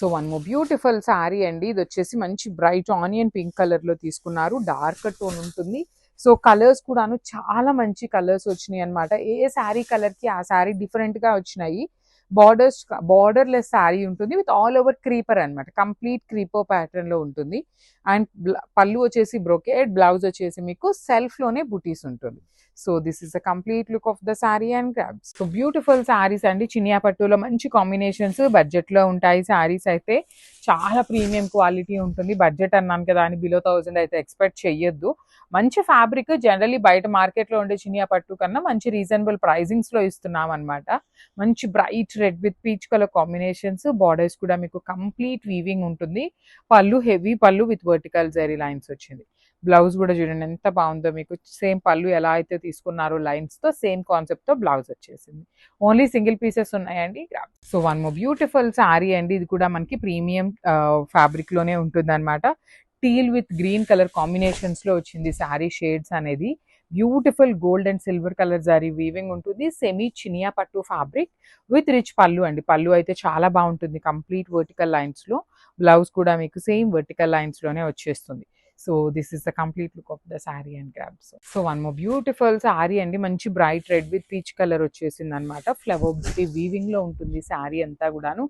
So one more beautiful sari అండి. ఇది వచ్చేసి మంచి బ్రైట్ ఆనియన్ పింక్ కలర్ లో తీసుకున్నారు. డార్క్ టోన్ ఉంటుంది. సో కలర్స్ కూడాను చాలా మంచి కలర్స్ వచ్చినాయి అనమాట. ఏ శారీ కలర్ కి ఆ శారీ డిఫరెంట్ గా వచ్చినాయి. బార్డర్లెస్ శారీ ఉంటుంది విత్ ఆల్ ఓవర్ క్రీపర్ అనమాట. కంప్లీట్ క్రీపర్ ప్యాటర్న్ లో ఉంటుంది. అండ్ పళ్ళు వచ్చేసి బ్రొకేడ్, బ్లౌజ్ వచ్చేసి మీకు సెల్ఫ్ లోనే బుటీస్ ఉంటుంది. So this is the complete look of the sari and grabs. So beautiful saris అండి. చినియా పట్టులో మంచి కాంబినేషన్స్ బడ్జెట్ లో ఉంటాయి. శారీస్ అయితే చాలా ప్రీమియం క్వాలిటీ ఉంటుంది. బడ్జెట్ అన్నాను కదా అని బిలో 1000 అయితే ఎక్స్పెక్ట్ చెయ్యొద్దు. మంచి ఫ్యాబ్రిక్ జనరలీ బయట మార్కెట్లో ఉండే చినియా పట్టు కన్నా మంచి రీజనబుల్ ప్రైజింగ్స్ లో ఇస్తున్నాం అనమాట. మంచి bright red with peach colour combinations. Borders కూడా మీకు కంప్లీట్ వీవింగ్ ఉంటుంది. పళ్ళు heavy pallu with vertical zari lines వచ్చింది. బ్లౌజ్ కూడా చూడండి ఎంత బాగుందో. మీకు సేమ్ పళ్ళు ఎలా అయితే తీసుకున్నారో లైన్స్ తో సేమ్ కాన్సెప్ట్ తో బ్లౌజ్ వచ్చేసింది. ఓన్లీ సింగిల్ పీసెస్ ఉన్నాయండి. So one more beautiful sari అండి. ఇది కూడా మనకి ప్రీమియం ఫ్యాబ్రిక్ లోనే ఉంటుంది అనమాట. Teal with green colour combinations లో వచ్చింది శారీ షేడ్స్ అనేది. Beautiful gold and silver colour zari weaving ఉంటుంది. సెమీ చినియా పట్టు ఫ్యాబ్రిక్ విత్ రిచ్ పళ్ళు అండి. పళ్ళు అయితే చాలా బాగుంటుంది కంప్లీట్ వర్టికల్ లైన్స్ లో. బ్లౌజ్ కూడా మీకు సేమ్ వర్టికల్ లైన్స్ లోనే వచ్చేస్తుంది. So this is the complete look of the sari and grabs. So one more beautiful sari అండి. మంచి bright red with peach colour వచ్చేసింది అనమాట. ఫ్లవర్ బుట్టి వీవింగ్ లో ఉంటుంది శారీ అంతా కూడాను.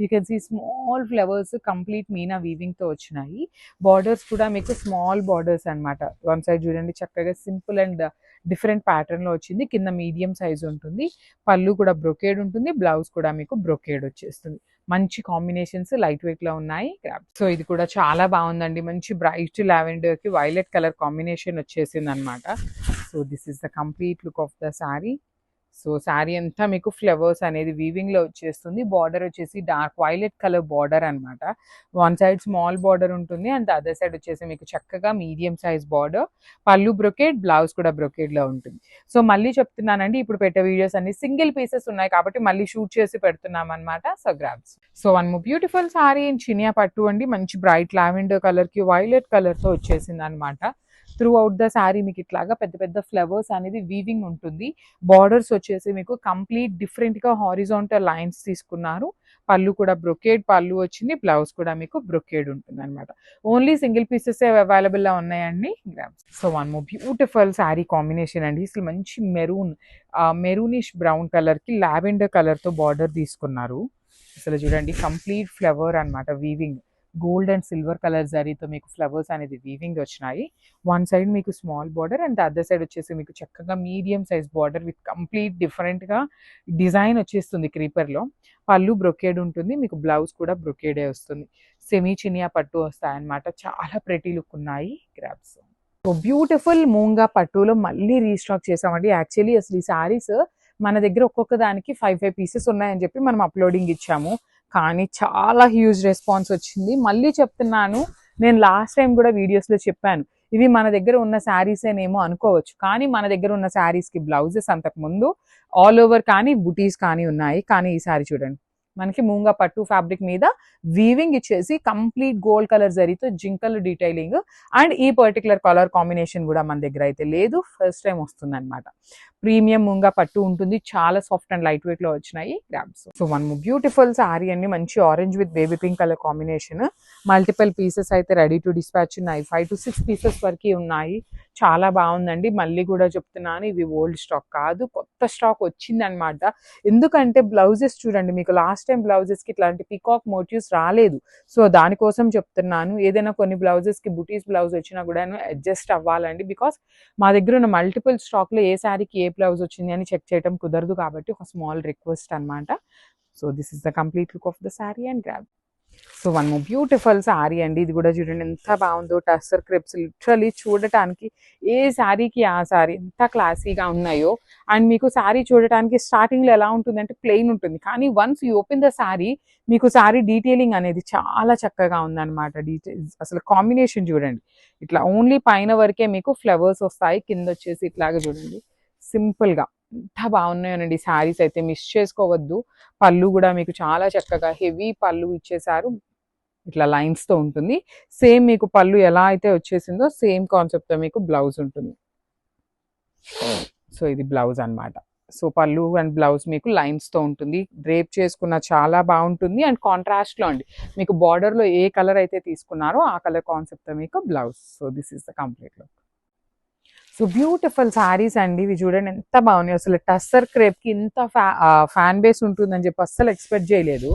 You can see small flowers complete మీనా వీవింగ్ తో వచ్చినాయి. బార్డర్స్ కూడా మీకు స్మాల్ బార్డర్స్ అనమాట. వన్ సైడ్ చూడండి చక్కగా సింపుల్ అండ్ డిఫరెంట్ ప్యాటర్న్ లో వచ్చింది. కింద మీడియం సైజ్ ఉంటుంది. పళ్ళు కూడా బ్రొకేడ్ ఉంటుంది. బ్లౌజ్ కూడా మీకు బ్రొకేడ్ వచ్చేస్తుంది. మంచి కాంబినేషన్స్ లైట్ వెయిట్ లో ఉన్నాయి. సో ఇది కూడా చాలా బాగుందండి. మంచి బ్రైట్ లావెండర్ కి వైలెట్ కలర్ కాంబినేషన్ వచ్చేసింది అనమాట. So this is the complete look of the sari. So sari అంతా మీకు ఫ్లవర్స్ అనేది వీవింగ్ లో వచ్చేస్తుంది. బార్డర్ వచ్చేసి డార్క్ వైలెట్ కలర్ బార్డర్ అనమాట. వన్ సైడ్ స్మాల్ బార్డర్ ఉంటుంది అండ్ అదర్ సైడ్ వచ్చేసి మీకు చక్కగా మీడియం సైజ్ బార్డర్. పళ్ళు బ్రొకేడ్, బ్లౌజ్ కూడా బ్రొకేడ్ లో ఉంటుంది. సో మళ్ళీ చెప్తున్నానండి, ఇప్పుడు పెట్టే వీడియోస్ అన్ని సింగిల్ పీసెస్ ఉన్నాయి కాబట్టి మళ్ళీ షూట్ చేసి పెడుతున్నాం అనమాట. So grabs. So one more beautiful sari in Chiniya పట్టు అండి. మంచి బ్రైట్ లావెండర్ కలర్ కి వైలెట్ కలర్ తో వచ్చేసింది అనమాట. త్రూ అవుట్ ద శారీ మీకు ఇట్లాగా పెద్ద పెద్ద ఫ్లవర్స్ అనేది వీవింగ్ ఉంటుంది. బార్డర్స్ వచ్చేసి మీకు కంప్లీట్ డిఫరెంట్ గా హారిజాంటల్ లైన్స్ తీసుకున్నారు. పళ్ళు కూడా బ్రొకేడ్ పళ్ళు వచ్చింది. బ్లౌజ్ కూడా మీకు బ్రొకేడ్ ఉంటుంది అనమాట. ఓన్లీ సింగిల్ పీసెస్ అవైలబుల్ గా ఉన్నాయండి. So one more beautiful sari combination అండి. అసలు మంచి మెరూనిష్ బ్రౌన్ కలర్ కి లావెండర్ కలర్ తో బార్డర్ తీసుకున్నారు. అసలు చూడండి కంప్లీట్ ఫ్లవర్ అనమాట weaving. Gold and silver colour జరీతో మీకు ఫ్లవర్స్ అనేది వీవింగ్ వచ్చినాయి. వన్ సైడ్ మీకు small border and other side వచ్చేసి మీకు చక్కగా medium size border with complete different గా డిజైన్ వచ్చేస్తుంది క్రీపర్ లో. పళ్ళు బ్రొకేడ్ ఉంటుంది. మీకు బ్లౌజ్ కూడా బ్రొకేడే వస్తుంది. సెమీ చినియా పట్టు వస్తాయన్నమాట. చాలా ప్రెటీ లుక్ ఉన్నాయి గ్రాబ్స్. సో బ్యూటిఫుల్ మూంగా పట్టులో మళ్ళీ రీస్టాక్ చేసామండి. యాక్చువల్లీ అసలు ఈ శారీస్ మన దగ్గర ఒక్కొక్క దానికి 5 పీసెస్ ఉన్నాయని చెప్పి మనం అప్లోడింగ్ ఇచ్చాము. కానీ చాలా హ్యూజ్ రెస్పాన్స్ వచ్చింది. మళ్ళీ చెప్తున్నాను, నేను లాస్ట్ టైం కూడా వీడియోస్లో చెప్పాను, ఇవి మన దగ్గర ఉన్న శారీసేనేమో అనుకోవచ్చు. కానీ మన దగ్గర ఉన్న శారీస్కి బ్లౌజెస్ అంతకు ముందు ఆల్ ఓవర్ కానీ బుటీస్ కానీ ఉన్నాయి. కానీ ఈ శారీ చూడండి, మనకి మూంగా పట్టు ఫ్యాబ్రిక్ మీద వీవింగ్ ఇచ్చేసి కంప్లీట్ గోల్డ్ కలర్ జరీతో జింకల్ డీటెయిలింగ్ అండ్ ఈ పర్టికులర్ కలర్ కాంబినేషన్ కూడా మన దగ్గర అయితే లేదు. ఫస్ట్ టైం వస్తుంది అనమాట. ప్రీమియం మూంగా పట్టు ఉంటుంది. చాలా సాఫ్ట్ అండ్ లైట్ వెయిట్ లో వచ్చినాయి grabs. So one beautiful sari అండి. మంచి orange with baby pink colour combination. Multiple pieces అయితే రెడీ టు డిస్పాచ్ ఉన్నాయి. 5 to 6 పీసెస్ వరకు ఉన్నాయి. చాలా బాగుందండి. మళ్ళీ కూడా చెప్తున్నాను, ఇవి ఓల్డ్ స్టాక్ కాదు, కొత్త స్టాక్ వచ్చింది అనమాట. ఎందుకంటే బ్లౌజెస్ చూడండి, మీకు లాస్ట్ టైం బ్లౌజెస్ కి ఇట్లాంటి పికాక్ మోటివ్స్ రాలేదు. సో దానికోసం చెప్తున్నాను. ఏదైనా కొన్ని బ్లౌజెస్ కి బుటీస్ బ్లౌజ్ వచ్చినా కూడా అడ్జస్ట్ అవ్వాలండి. బికాస్ మా దగ్గర ఉన్న మల్టిపుల్ స్టాక్ లో ఏ శారీకి ఏ బ్లౌజ్ వచ్చింది అని చెక్ చేయడం కుదరదు కాబట్టి ఒక స్మాల్ రిక్వెస్ట్ అనమాట. So this is the complete look of the sari and grab. So one more beautiful sari అండి. ఇది కూడా చూడండి ఎంత బాగుందో. టస్సర్ క్రిప్స్ లిటరలీ చూడటానికి ఏ శారీకి ఆ శారీ ఎంత క్లాసీగా ఉన్నాయో. అండ్ మీకు శారీ చూడటానికి స్టార్టింగ్లో ఎలా ఉంటుందంటే ప్లెయిన్ ఉంటుంది. కానీ once you open the sari, మీకు శారీ డీటెయిలింగ్ అనేది చాలా చక్కగా ఉందన్నమాట. డీటెయిల్స్ అసలు కాంబినేషన్ చూడండి. ఇట్లా ఓన్లీ పైన వరకే మీకు ఫ్లవర్స్ వస్తాయి. కింద వచ్చేసి ఇట్లాగా చూడండి సింపుల్గా ఎంత బాగున్నాయోనండి శారీస్ అయితే. మిస్ చేసుకోవద్దు. పళ్ళు కూడా మీకు చాలా చక్కగా హెవీ పళ్ళు ఇచ్చేసారు. ఇట్లా లైన్స్ తో ఉంటుంది. సేమ్ మీకు పళ్ళు ఎలా అయితే వచ్చేసిందో సేమ్ కాన్సెప్ట్ తో మీకు బ్లౌజ్ ఉంటుంది. సో ఇది బ్లౌజ్ అన్నమాట. సో పళ్ళు అండ్ బ్లౌజ్ మీకు లైన్స్తో ఉంటుంది. డ్రేప్ చేసుకున్న చాలా బాగుంటుంది. అండ్ కాంట్రాస్ట్లో అండి, మీకు బార్డర్లో ఏ కలర్ అయితే తీసుకున్నారో ఆ కలర్ కాన్సెప్ట్తో మీకు blouse. So this is the complete look. So beautiful saris అండి ఇవి, చూడండి ఎంత బాగున్నాయి. అసలు టస్సర్ క్రేప్కి ఇంత ఫ్యాన్ బేస్ ఉంటుందని చెప్పి అస్సలు ఎక్స్పెక్ట్ చేయలేదు.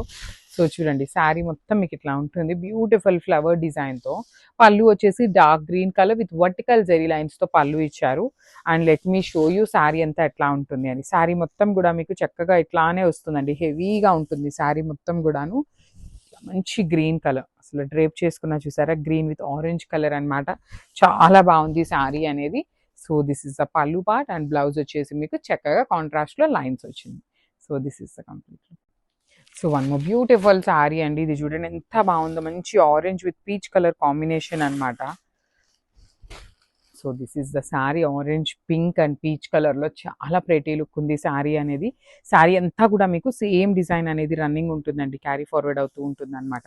సో చూడండి శారీ మొత్తం మీకు ఇట్లా ఉంటుంది, బ్యూటిఫుల్ ఫ్లవర్ డిజైన్తో. పళ్ళు వచ్చేసి dark green colour with vertical zari లైన్స్తో పళ్ళు ఇచ్చారు. And let me show you sari అంతా ఎట్లా ఉంటుంది అని. శారీ మొత్తం కూడా మీకు చక్కగా ఇట్లానే వస్తుందండి, హెవీగా ఉంటుంది శారీ మొత్తం కూడాను. మంచి గ్రీన్ కలర్, అసలు డ్రేప్ చేసుకున్నా చూసారా, గ్రీన్ విత్ ఆరెంజ్ కలర్ అన్నమాట. చాలా బాగుంది శారీ అనేది. So this is the pallu part and blouse వచ్చేసి మీకు చక్కగా కాంట్రాస్ట్లో లైన్స్ వచ్చింది. So this is the complete. So one more beautiful sari అండి ఇది, చూడండి ఎంత బాగుందో, మంచి orange with peach colour combination అన్నమాట. So this is the sari, orange pink and peach కలర్లో చాలా ప్రెటీ లుక్ ఉంది శారీ అనేది. శారీ అంతా కూడా మీకు సేమ్ డిజైన్ అనేది రన్నింగ్ ఉంటుందండి, క్యారీ ఫార్వర్డ్ అవుతూ ఉంటుంది అనమాట.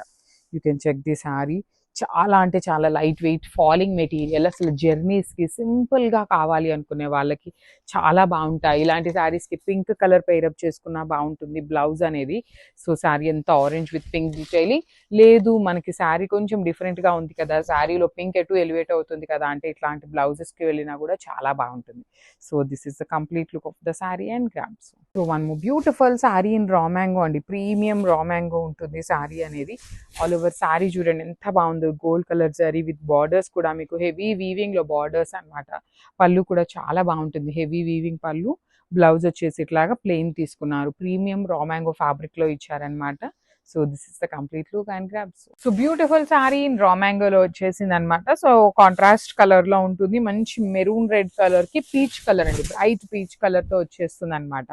You can check the sari. చాలా అంటే చాలా లైట్ వెయిట్ ఫాలింగ్ మెటీరియల్, అసలు జర్నీస్కి సింపుల్గా కావాలి అనుకునే వాళ్ళకి చాలా బాగుంటాయి. ఇలాంటి శారీస్కి పింక్ కలర్ పేరప్ చేసుకున్నా బాగుంటుంది బ్లౌజ్ అనేది. సో శారీ అంతా ఆరెంజ్ విత్ పింక్ డీటెయిలింగ్. లేదు మనకి శారీ కొంచెం డిఫరెంట్గా ఉంది కదా, శారీలో పింక్ ఎటు ఎలివేట్ అవుతుంది కదా అంటే ఇట్లాంటి బ్లౌజెస్కి వెళ్ళినా కూడా చాలా బాగుంటుంది. So this is the complete look of the sari and grams. So one more beautiful sari in raw mango అండి, ప్రీమియం రా మ్యాంగో ఉంటుంది శారీ అనేది. ఆల్ ఓవర్ శారీ చూడండి ఎంత బాగుందో, gold colour zari with borders కూడా మీకు హెవీ వీవింగ్ లో బార్డర్స్ అన్నమాట. పళ్ళు కూడా చాలా బాగుంటుంది, హెవీ వీవింగ్ పళ్ళు. బ్లౌజ్ వచ్చేసి ఇట్లాగా ప్లెయిన్ తీసుకున్నారు, ప్రీమియం రా మ్యాంగో ఫ్యాబ్రిక్ లో ఇచ్చారనమాట. So this is the complete look and grabs. So beautiful sari in రా మ్యాంగోలో వచ్చేసింది అనమాట. సో కాంట్రాస్ట్ కలర్ లో ఉంటుంది, మంచి మెరూన్ రెడ్ కలర్ కి పీచ్ కలర్ అండి, బ్రైట్ పీచ్ కలర్ తో వచ్చేస్తుంది అనమాట.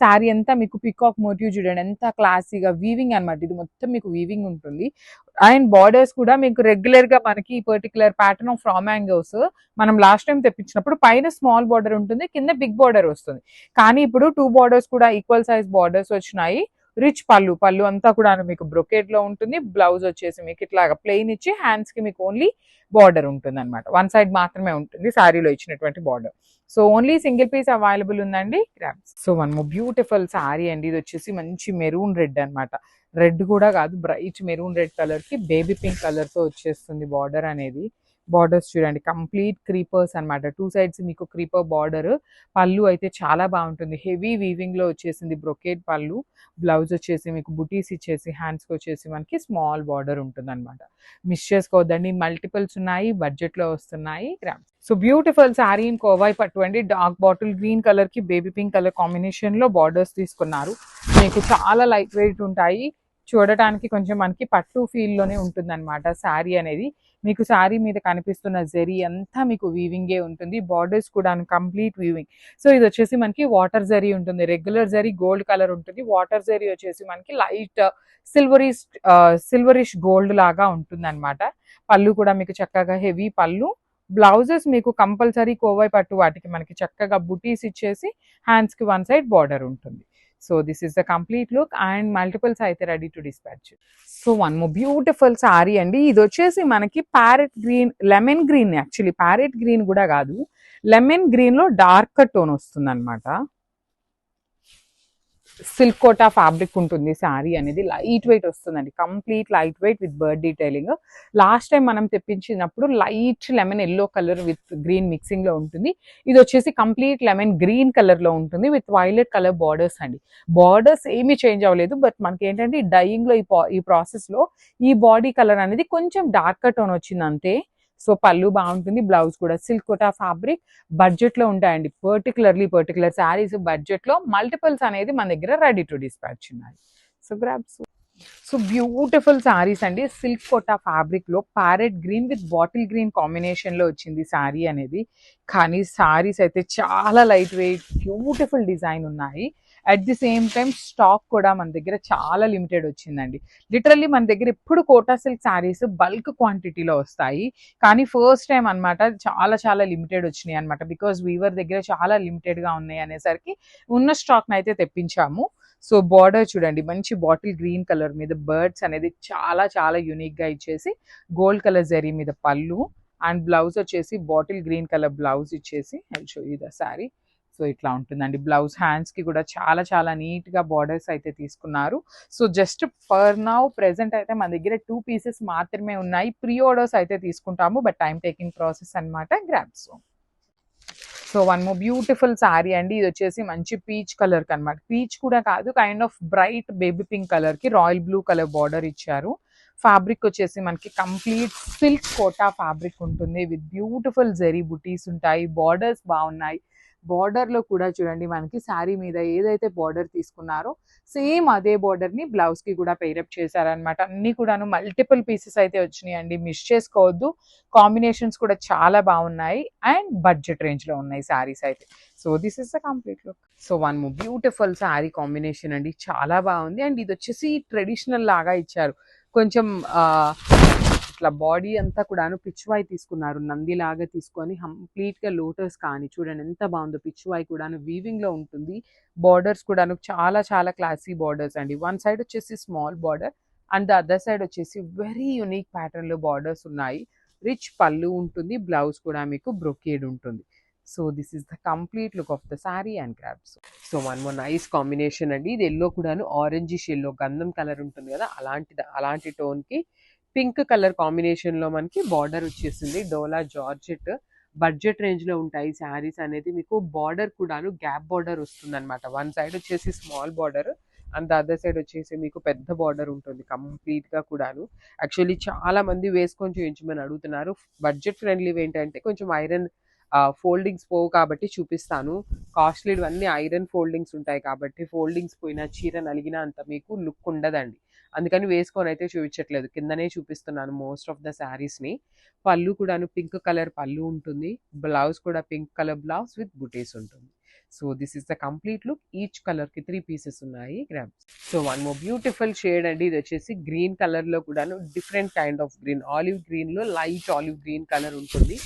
శారీ అంతా మీకు పికాక్ మోటివ్ చూడండి ఎంత క్లాసీగా వీవింగ్ అనమాట, ఇది మొత్తం మీకు వీవింగ్ ఉంటుంది. అండ్ బార్డర్స్ కూడా మీకు రెగ్యులర్ గా మనకి పర్టికులర్ ప్యాటర్న్ ఆఫ్ రా మ్యాంగోస్ మనం లాస్ట్ టైం తెప్పించినప్పుడు పైన స్మాల్ బార్డర్ ఉంటుంది, కింద బిగ్ బార్డర్ వస్తుంది. కానీ ఇప్పుడు 2 బార్డర్స్ కూడా ఈక్వల్ సైజ్ బార్డర్స్ వచ్చినాయి. రిచ్ పళ్ళు అంతా కూడా మీకు బ్రొకేట్ లో ఉంటుంది. బ్లౌజ్ వచ్చేసి మీకు ఇట్లాగా ప్లెయిన్ ఇచ్చి హ్యాండ్స్ కి మీకు ఓన్లీ బార్డర్ ఉంటుంది అనమాట, వన్ సైడ్ మాత్రమే ఉంటుంది శారీలో ఇచ్చినటువంటి border. So only single piece available ఉందండి grams. So one more beautiful sari అండి ఇది, వచ్చేసి మంచి మెరూన్ రెడ్ అనమాట. రెడ్ కూడా కాదు, బ్రైట్ మెరూన్ రెడ్ కలర్ కి బేబీ పింక్ కలర్ తో వచ్చేస్తుంది బార్డర్ అనేది. బార్డర్స్ చూడండి కంప్లీట్ క్రీపర్స్ అనమాట, 2 సైడ్స్ మీకు క్రీపర్ బార్డర్. పళ్ళు అయితే చాలా బాగుంటుంది, హెవీ వీవింగ్ లో వచ్చేసింది బ్రొకేట్ పళ్ళు. బ్లౌజ్ వచ్చేసి మీకు బుటీస్ ఇచ్చేసి హ్యాండ్స్కి వచ్చేసి మనకి స్మాల్ బార్డర్ ఉంటుంది అనమాట. మిస్ చేసుకోవద్దండి, మల్టిపుల్స్ ఉన్నాయి, బడ్జెట్ లో వస్తున్నాయి grams. So beautiful sari in Kovai పట్టు అండి, డార్క్ బాటిల్ గ్రీన్ కలర్ కి బేబీ పింక్ కలర్ కాంబినేషన్ లో బార్డర్స్ తీసుకున్నారు. మీకు చాలా లైట్ వెయిట్ ఉంటాయి, చూడటానికి కొంచెం మనకి పట్టు ఫీల్ లోనే ఉంటుంది అనమాట శారీ అనేది. మీకు శారీ మీద కనిపిస్తున్న జరీ అంతా మీకు వీవింగే ఉంటుంది, బార్డర్స్ కూడా కంప్లీట్ వీవింగ్. సో ఇది వచ్చేసి మనకి వాటర్ జరీ ఉంటుంది, రెగ్యులర్ జరీ గోల్డ్ కలర్ ఉంటుంది, వాటర్ జరీ వచ్చేసి మనకి లైట్ సిల్వరిష్ గోల్డ్ లాగా ఉంటుంది అనమాట. పళ్ళు కూడా మీకు చక్కగా హెవీ పళ్ళు. బ్లౌజెస్ మీకు కంపల్సరీ కోవై పట్టు వాటికి మనకి చక్కగా బుటీస్ ఇచ్చేసి హ్యాండ్స్ కి వన్ సైడ్ బార్డర్ ఉంటుంది. So this is the complete look and multiples అయితే ready to dispatch. So one more beautiful sari అండి ఇది, వచ్చేసి మనకి parrot green, lemon green, actually parrot green కూడా కాదు, లెమన్ గ్రీన్ లో డార్క్ టోన్ వస్తుంది అనమాట. సిల్క్ కోటా ఫ్యాబ్రిక్ ఉంటుంది శారీ అనేది, లైట్ వెయిట్ వస్తుందండి, complete light weight with bird detailing. Last time మనం తెప్పించినప్పుడు light lemon yellow colour with green mixing లో ఉంటుంది, ఇది వచ్చేసి కంప్లీట్ లెమన్ గ్రీన్ కలర్ లో ఉంటుంది విత్ వైలెట్ కలర్ బార్డర్స్ అండి. బార్డర్స్ ఏమీ చేంజ్ అవ్వలేదు, బట్ మనకి ఏంటంటే డైయింగ్ లో ఈ ప్రాసెస్ లో ఈ బాడీ కలర్ అనేది కొంచెం డార్క్ టోన్ వచ్చింది అంతే. సో పళ్ళు బాగుంటుంది, బ్లౌజ్ కూడా సిల్క్ కోటా ఫ్యాబ్రిక్, బడ్జెట్ లో ఉంటాయండి. పర్టికులర్ శారీస్ బడ్జెట్ లో, మల్టిపుల్స్ అనేది మన దగ్గర రెడీ టు డిస్పాచ్ ఉన్నాయి. So grabs. So beautiful saris అండి, సిల్క్ కోటా ఫ్యాబ్రిక్ లో parrot green with bottle green combination లో వచ్చింది శారీ అనేది. కానీ శారీస్ అయితే చాలా లైట్ వెయిట్ బ్యూటిఫుల్ డిజైన్ ఉన్నాయి. At the same time stock కూడా మన దగ్గర చాలా లిమిటెడ్ వచ్చిందండి. లిటరల్లీ మన దగ్గర ఎప్పుడు కోటా సిల్క్ శారీస్ బల్క్ క్వాంటిటీలో వస్తాయి, కానీ ఫస్ట్ టైం అనమాట చాలా లిమిటెడ్ వచ్చినాయి అనమాట. బికాజ్ వీవర్ దగ్గర చాలా లిమిటెడ్ గా ఉన్నాయి అనేసరికి ఉన్న స్టాక్ అయితే తెప్పించాము. సో బార్డర్ చూడండి, మంచి బాటిల్ గ్రీన్ కలర్ మీద బర్డ్స్ అనేది చాలా యూనిక్ గా ఇచ్చేసి, గోల్డ్ కలర్ జరీ మీద పళ్ళు అండ్ బ్లౌజ్ వచ్చేసి బాటిల్ గ్రీన్ కలర్ బ్లౌజ్ ఇచ్చేసి, I show you the sari. So ఇట్లా ఉంటుందండి. బ్లౌజ్ హ్యాండ్స్కి కూడా చాలా చాలా నీట్గా బార్డర్స్ అయితే తీసుకున్నారు. So just for now present అయితే మన దగ్గర 2 పీసెస్ మాత్రమే ఉన్నాయి. ప్రీ ఆర్డర్స్ అయితే తీసుకుంటాము, బట్ టైం టేకింగ్ ప్రాసెస్ అనమాట. Grabs. So one more beautiful sari అండి. ఇది వచ్చేసి మంచి పీచ్ కలర్ కి అనమాట. పీచ్ కూడా కాదు, kind of bright baby pink colour కి రాయల్ బ్లూ కలర్ బార్డర్ ఇచ్చారు. ఫ్యాబ్రిక్ వచ్చేసి మనకి కంప్లీట్ సిల్క్ కోటా ఫ్యాబ్రిక్ ఉంటుంది విత్ బ్యూటిఫుల్ జెరీ బుటీస్ ఉంటాయి. బార్డర్స్ బాగున్నాయి. బార్డర్ లో కూడా చూడండి మనకి శారీ మీద ఏదైతే బార్డర్ తీసుకున్నారో సేమ్ అదే బార్డర్ ని బ్లౌజ్ కి కూడా పేరప్ చేశారనమాట. అన్ని కూడాను మల్టిపుల్ పీసెస్ అయితే వచ్చినాయి అండి, మిస్ చేసుకోవద్దు. కాంబినేషన్స్ కూడా చాలా బాగున్నాయి అండ్ బడ్జెట్ రేంజ్ లో ఉన్నాయి శారీస్ అయితే. So this is the complete look. So one more beautiful sari combination అండి, చాలా బాగుంది. అండ్ ఇది వచ్చేసి ట్రెడిషనల్ లాగా ఇచ్చారు. కొంచెం ఇట్లా బాడీ అంతా కూడాను పిచ్వాయ్ తీసుకున్నారు, నంది లాగా తీసుకొని కంప్లీట్ గా లోటస్ కానీ చూడండి ఎంత బాగుందో. పిచ్వాయ్ కూడాను వీవింగ్ లో ఉంటుంది. బార్డర్స్ కూడాను చాలా చాలా క్లాసీ బార్డర్స్ అండి. వన్ సైడ్ వచ్చేసి small border and the other side వచ్చేసి వెరీ యునిక్ ప్యాటర్న్ లో బార్డర్స్ ఉన్నాయి. రిచ్ పళ్ళు ఉంటుంది, బ్లౌజ్ కూడా మీకు బ్రొకేడ్ ఉంటుంది. So this is the complete look of the sari and crafts. So one more nice combination అండి. ఇది ఎల్లో కూడాను ఆరెంజిష్ ఎల్లో, గంధం కలర్ ఉంటుంది కదా, అలాంటి టోన్ కి పింక్ కలర్ కాంబినేషన్ లో మనకి బార్డర్ వచ్చేసింది. డోలా జార్జెట్ బడ్జెట్ రేంజ్ లో ఉంటాయి శారీస్ అనేది. మీకు బార్డర్ కూడాను గ్యాప్ బార్డర్ వస్తుంది అనమాట. వన్ సైడ్ వచ్చేసి small border and the other side వచ్చేసి మీకు పెద్ద బార్డర్ ఉంటుంది కంప్లీట్ గా కూడాను. యాక్చువల్లీ చాలా మంది వేసుకొని చూపించమని అడుగుతున్నారు. బడ్జెట్ ఫ్రెండ్లీ ఏంటంటే కొంచెం ఐరన్ ఫోల్డింగ్స్ పోవు కాబట్టి చూపిస్తాను. కాస్ట్లీ ఇవన్నీ ఐరన్ ఫోల్డింగ్స్ ఉంటాయి కాబట్టి ఫోల్డింగ్స్ పోయినా చీర నలిగినా అంత మీకు లుక్ ఉండదండి. అందుకని వేసుకొని అయితే చూపించట్లేదు, కిందనే చూపిస్తున్నాను మోస్ట్ ఆఫ్ ద శారీస్ ని. పళ్ళు కూడాను పింక్ కలర్ పళ్ళు ఉంటుంది. బ్లౌజ్ కూడా పింక్ కలర్ బ్లౌజ్ విత్ బుటీస్ ఉంటుంది. So this is the complete look. Each colour కి 3 పీసెస్ ఉన్నాయి. Grabs. So one more beautiful shade అండి. ఇది వచ్చేసి గ్రీన్ కలర్ లో కూడాను different kind of green, olive green లో లైట్ ఆలివ్ గ్రీన్ కలర్ ఉంటుంది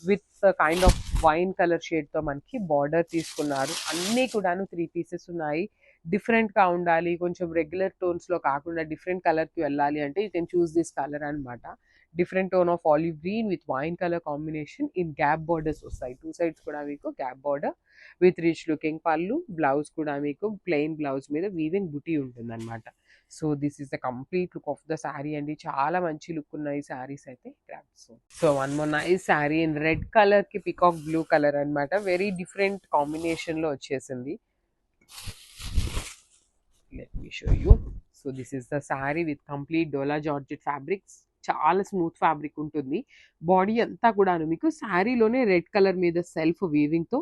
with kind of wine colour shade తో మనకి బార్డర్ తీసుకున్నారు. అన్ని కూడాను 3 పీసెస్ ఉన్నాయి. డిఫరెంట్ గా ఉండాలి, కొంచెం రెగ్యులర్ టోన్స్ లో కాకుండా డిఫరెంట్ కలర్ కి వెళ్ళాలి అంటే you can choose this colour అనమాట. Different tone of olive green with wine colour combination in gap borders వస్తాయి. 2 సైడ్స్ కూడా మీకు gap border with rich looking pallu. Blouse కూడా మీకు ప్లెయిన్ బ్లౌజ్ మీద వీవింగ్ బుటీ ఉంటుంది అనమాట. So this is the complete look of the sari అండి. చాలా మంచి లుక్ ఉన్నాయి శారీస్ అయితే. So one more nice sari in red colour కి పికాక్ బ్లూ కలర్ అనమాట. వెరీ డిఫరెంట్ కాంబినేషన్ లో వచ్చేసింది. Let me show you. So this is the sari with complete dola georgette fabrics. చాలా స్మూత్ ఫ్యాబ్రిక్ ఉంటుంది. బాడీ అంతా కూడాను మీకు శారీలోనే రెడ్ కలర్ మీద సెల్ఫ్ వీవింగ్ తో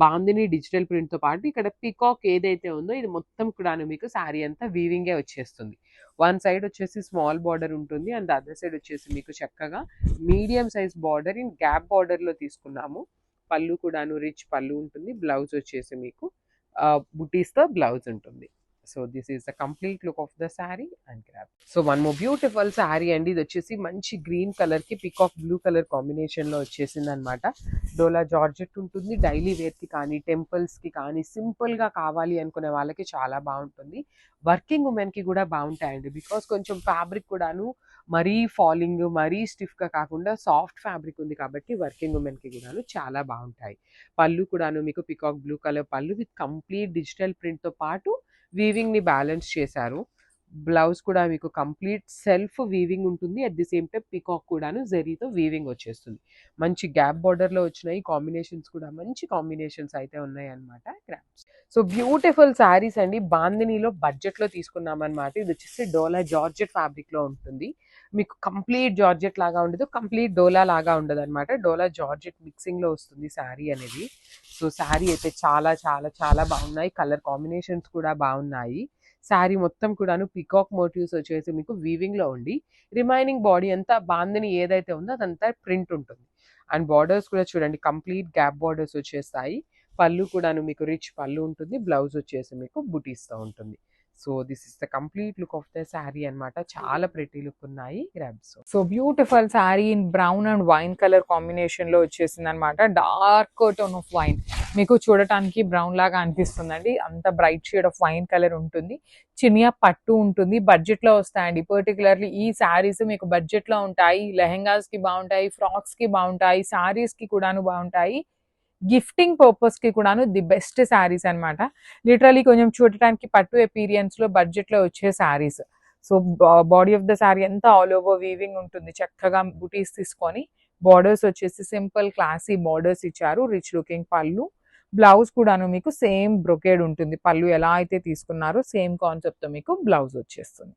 బాందిని డిజిటల్ ప్రింట్ తో పాటు ఇక్కడ పికాక్ ఏదైతే ఉందో ఇది మొత్తం కూడాను మీకు శారీ అంతా వీవింగే వచ్చేస్తుంది. వన్ సైడ్ వచ్చేసి స్మాల్ బార్డర్ ఉంటుంది అండ్ అదర్ సైడ్ వచ్చేసి మీకు చక్కగా medium size border in gap border లో తీసుకున్నాము. పళ్ళు కూడాను రిచ్ పళ్ళు ఉంటుంది. బ్లౌజ్ వచ్చేసి మీకు బుటీస్ తో బ్లౌజ్ ఉంటుంది. So this is the complete look of the sari and craft. So one more beautiful sari అండి. ఇది వచ్చేసి మంచి గ్రీన్ కలర్ కి పికాక్ బ్లూ కలర్ కాంబినేషన్ లో వచ్చేసింది అనమాట. డోలా జార్జెట్ ఉంటుంది. డైలీ వేర్ కి కానీ టెంపుల్స్ కి కానీ సింపుల్ గా కావాలి అనుకునే వాళ్ళకి చాలా బాగుంటుంది. వర్కింగ్ ఉమెన్ కి కూడా బాగుంటాయండి. బికాస్ కొంచెం ఫ్యాబ్రిక్ కూడాను మరీ ఫాలింగ్ మరీ స్టిఫ్ గా కాకుండా సాఫ్ట్ ఫ్యాబ్రిక్ ఉంది కాబట్టి వర్కింగ్ ఉమెన్ కి కూడాను చాలా బాగుంటాయి. పళ్ళు కూడాను మీకు పికాక్ బ్లూ కలర్ పళ్ళు విత్ కంప్లీట్ డిజిటల్ ప్రింట్ తో పాటు వీవింగ్ ని బ్యాలెన్స్ చేశారు. బ్లౌజ్ కూడా మీకు కంప్లీట్ సెల్ఫ్ వీవింగ్ ఉంటుంది. At the same time peacock కూడాను జరీతో వీవింగ్ వచ్చేస్తుంది. మంచి గ్యాప్ బార్డర్ లో వచ్చినాయి. కాంబినేషన్స్ కూడా మంచి కాంబినేషన్స్ అయితే ఉన్నాయి అనమాట. క్రాఫ్ట్స్. సో బ్యూటిఫుల్ శారీస్ అండి. బాందినీలో బడ్జెట్ లో తీసుకున్నాం అనమాట. ఇది వచ్చేసి డోలా జార్జెట్ ఫ్యాబ్రిక్ లో ఉంటుంది. మీకు కంప్లీట్ జార్జెట్ లాగా ఉండదు, కంప్లీట్ డోలా లాగా ఉండదు అనమాట. డోలా జార్జెట్ మిక్సింగ్ లో వస్తుంది శారీ అనేది. సో శారీ అయితే చాలా చాలా చాలా బాగున్నాయి. కలర్ కాంబినేషన్స్ కూడా బాగున్నాయి. శారీ మొత్తం కూడాను పికాక్ మోటివ్స్ వచ్చేసి మీకు వీవింగ్ లో ఉండి రిమైనింగ్ బాడీ అంతా బాందిని ఏదైతే ఉందో అదంతా ప్రింట్ ఉంటుంది. అండ్ బార్డర్స్ కూడా చూడండి కంప్లీట్ గ్యాప్ బార్డర్స్ వచ్చేస్తాయి. పళ్ళు కూడాను మీకు రిచ్ పళ్ళు ఉంటుంది. బ్లౌజ్ వచ్చేసి మీకు బుటీస్ తో ఉంటుంది. So this is the complete look of the sari అనమాట. చాలా ప్రెటీ లుక్ ఉన్నాయి. Grabs. So beautiful sari in brown and wine colour combination లో వచ్చేసింది అనమాట. డార్క్ టోన్ ఆఫ్ వైన్ మీకు చూడటానికి బ్రౌన్ లాగా అనిపిస్తుందండి. అంత bright shade of wine colour ఉంటుంది. చినియా పట్టు ఉంటుంది. బడ్జెట్ లో వస్తాయండి. పర్టికులర్లీ ఈ శారీస్ మీకు బడ్జెట్ లో ఉంటాయి. లెహెంగాస్ కి బాగుంటాయి, ఫ్రాక్స్ కి బాగుంటాయి, శారీస్ కి కూడాను బాగుంటాయి. గిఫ్టింగ్ పర్పస్కి కూడాను ది బెస్ట్ శారీస్ అనమాట. లిటరలీ కొంచెం చూడటానికి పట్టు ఎపీరియన్స్లో బడ్జెట్లో వచ్చే saris. So body of the sari అంతా ఆల్ ఓవర్ వీవింగ్ ఉంటుంది. చక్కగా బుటీస్ తీసుకొని బార్డర్స్ వచ్చేసి సింపుల్ క్లాసీ బార్డర్స్ ఇచ్చారు. రిచ్ లుకింగ్ పళ్ళు, బ్లౌజ్ కూడాను మీకు సేమ్ బ్రొకేడ్ ఉంటుంది. పళ్ళు ఎలా అయితే తీసుకున్నారో సేమ్ కాన్సెప్ట్తో మీకు బ్లౌజ్ వచ్చేస్తుంది.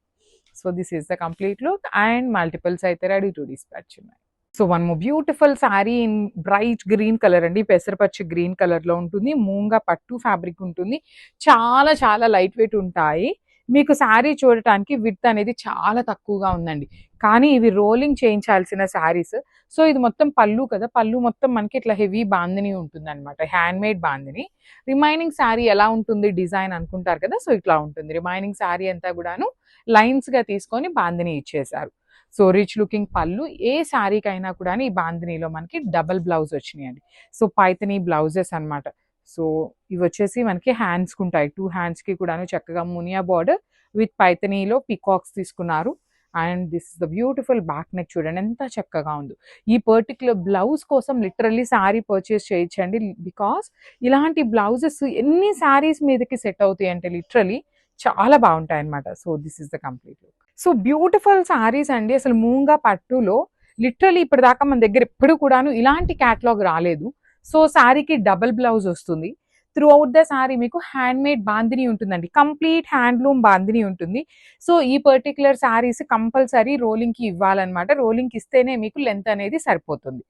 So this is the complete look and multiples అయితే రెడీ టు డిస్పాచ్ ఉన్నాయి. So one more beautiful sari in bright green colour అండి, పెసరపచ్చి గ్రీన్ కలర్ లో ఉంటుంది. మూంగా పట్టు ఫ్యాబ్రిక్ ఉంటుంది. చాలా చాలా లైట్ వెయిట్ ఉంటాయి. మీకు శారీ చూడటానికి విడ్త్ అనేది చాలా తక్కువగా ఉందండి, కానీ ఇవి రోలింగ్ చేయించాల్సిన శారీస్. సో ఇది మొత్తం పళ్ళు కదా, పళ్ళు మొత్తం మనకి ఇట్లా హెవీ బాందిని ఉంటుంది అనమాట, hand made bandhani. Remaining sari ఎలా ఉంటుంది డిజైన్ అనుకుంటారు కదా, సో ఇట్లా ఉంటుంది. రిమైనింగ్ శారీ అంతా కూడాను లైన్స్ గా తీసుకొని బాందిని ఇచ్చేసారు. సో రిచ్ లుకింగ్ పళ్ళు, ఏ శారీకైనా కూడా ఈ బాందినీలో మనకి డబల్ బ్లౌజ్ వచ్చినాయండి. సో పైతనీ బ్లౌజెస్ అనమాట. సో ఇవి వచ్చేసి మనకి హ్యాండ్స్కి ఉంటాయి. 2 హ్యాండ్స్కి కూడాను చక్కగా మునియా బార్డర్ విత్ పైతనీలో పికాక్స్ తీసుకున్నారు. And this is the beautiful back neck, చూడండి ఎంత చక్కగా ఉందో. ఈ పర్టికులర్ బ్లౌజ్ కోసం లిటరల్లీ శారీ పర్చేస్ చేయొచ్చండి, బికాస్ ఇలాంటి బ్లౌజెస్ ఎన్ని శారీస్ మీదకి సెట్ అవుతాయి అంటే లిటరలీ చాలా బాగుంటాయి అనమాట. So this is the complete look. So beautiful saris అండి. అసలు మూంగా పట్టులో లిటరలీ ఇప్పటిదాకా మన దగ్గర ఎప్పుడు కూడాను ఇలాంటి క్యాటలాగ్ రాలేదు. సో శారీకి డబుల్ బ్లౌజ్ వస్తుంది. త్రూ అవుట్ ద శారీ మీకు హ్యాండ్ మేడ్ బాందిని ఉంటుందండి, కంప్లీట్ హ్యాండ్లూమ్ బాందిని ఉంటుంది. సో ఈ పర్టికులర్ శారీస్ కంపల్సరీ రోలింగ్కి ఇవ్వాలన్నమాట. రోలింగ్కి ఇస్తేనే మీకు లెంత్ అనేది సరిపోతుంది.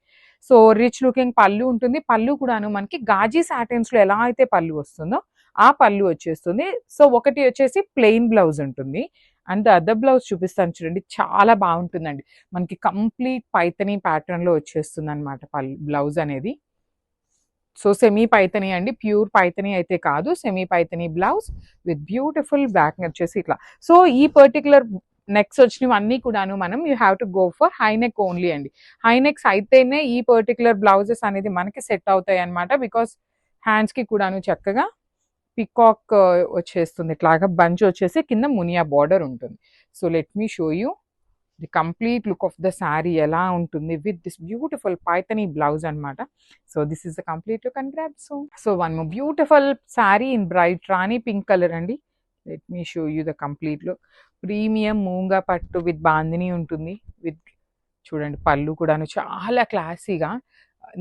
సో రిచ్ లుకింగ్ పళ్ళు ఉంటుంది. పళ్ళు కూడాను మనకి గాజీ సాటిన్స్లో ఎలా అయితే పళ్ళు వస్తుందో ఆ పళ్ళు వచ్చేస్తుంది. సో ఒకటి వచ్చేసి ప్లెయిన్ బ్లౌజ్ ఉంటుంది అండ్ అదర్ బ్లౌజ్ చూపిస్తాను చూడండి, చాలా బాగుంటుందండి. మనకి కంప్లీట్ పైతనీ ప్యాటర్న్లో వచ్చేస్తుంది అనమాట పళ్ళు బ్లౌజ్ అనేది. సో సెమీ పైతనీ అండి, ప్యూర్ పైతనీ అయితే కాదు, semi Paithani blouse with beautiful back వచ్చేసి ఇట్లా. సో ఈ పర్టికులర్ నెక్స్ వచ్చినవి అన్నీ కూడాను మనం you have to go for high neck only అండి. హై నెక్స్ అయితేనే ఈ పర్టికులర్ బ్లౌజెస్ అనేది మనకి సెట్ అవుతాయి అనమాట. బికాస్ హ్యాండ్స్కి కూడాను చక్కగా పికాక్ వచ్చేస్తుంది, ఇట్లాగా బంచ్ వచ్చేసి కింద మునియా బార్డర్ ఉంటుంది. So let me show you the complete look of the sari ఎలా ఉంటుంది with this beautiful Paithani blouse అనమాట. So this is the complete look and grab. So one more beautiful sari in bright rani pink colour అండి. Let me show you the complete look. Premium moonga పట్టు with bandhani ఉంటుంది. With చూడండి పళ్ళు కూడాను చాలా క్లాసీగా,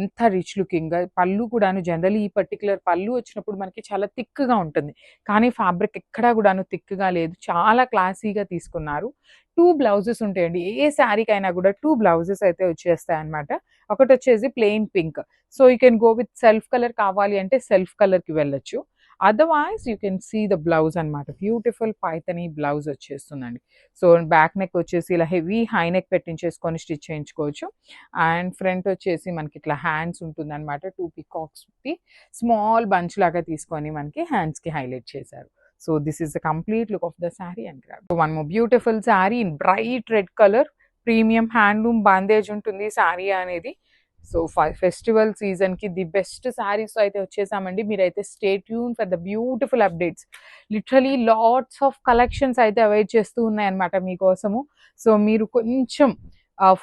ఎంత రిచ్ లుకింగ్గా. పళ్ళు కూడాను జనరల్లీ ఈ పర్టికులర్ పళ్ళు వచ్చినప్పుడు మనకి చాలా థిక్గా ఉంటుంది, కానీ ఫ్యాబ్రిక్ ఎక్కడా కూడాను థిక్గా లేదు, చాలా క్లాసీగా తీసుకున్నారు. 2 బ్లౌజెస్ ఉంటాయండి, ఏ శారీకైనా కూడా 2 బ్లౌజెస్ అయితే వచ్చేస్తాయి అనమాట. ఒకటి వచ్చేసి plain pink. So you can go with self colour, కావాలి అంటే సెల్ఫ్ కలర్కి వెళ్ళొచ్చు. Otherwise you can see the blouse అనమాట. బ్యూటిఫుల్ పైతనీ బ్లౌజ్ వచ్చేస్తుందండి. సో బ్యాక్ నెక్ వచ్చేసి ఇలా హెవీ హై నెక్ పెట్టించేసుకొని స్టిచ్ చేయించుకోవచ్చు. అండ్ ఫ్రంట్ వచ్చేసి మనకి ఇట్లా హ్యాండ్స్ ఉంటుంది అనమాట. 2 పికాక్స్ స్మాల్ బంచ్ లాగా తీసుకొని మనకి హ్యాండ్స్కి హైలైట్ చేశారు. So this is the complete look of the sari and grab. One more beautiful sari in bright red colour, premium handloom bandhej ఉంటుంది శారీ అనేది. సో ఫెస్టివల్ సీజన్కి ది బెస్ట్ శారీస్ అయితే వచ్చేసామండి. మీరైతే stay tune for the beautiful updates. Literally lots of collections అయితే await చేస్తూ ఉన్నాయన్నమాట మీకోసము. So మీరు కొంచెం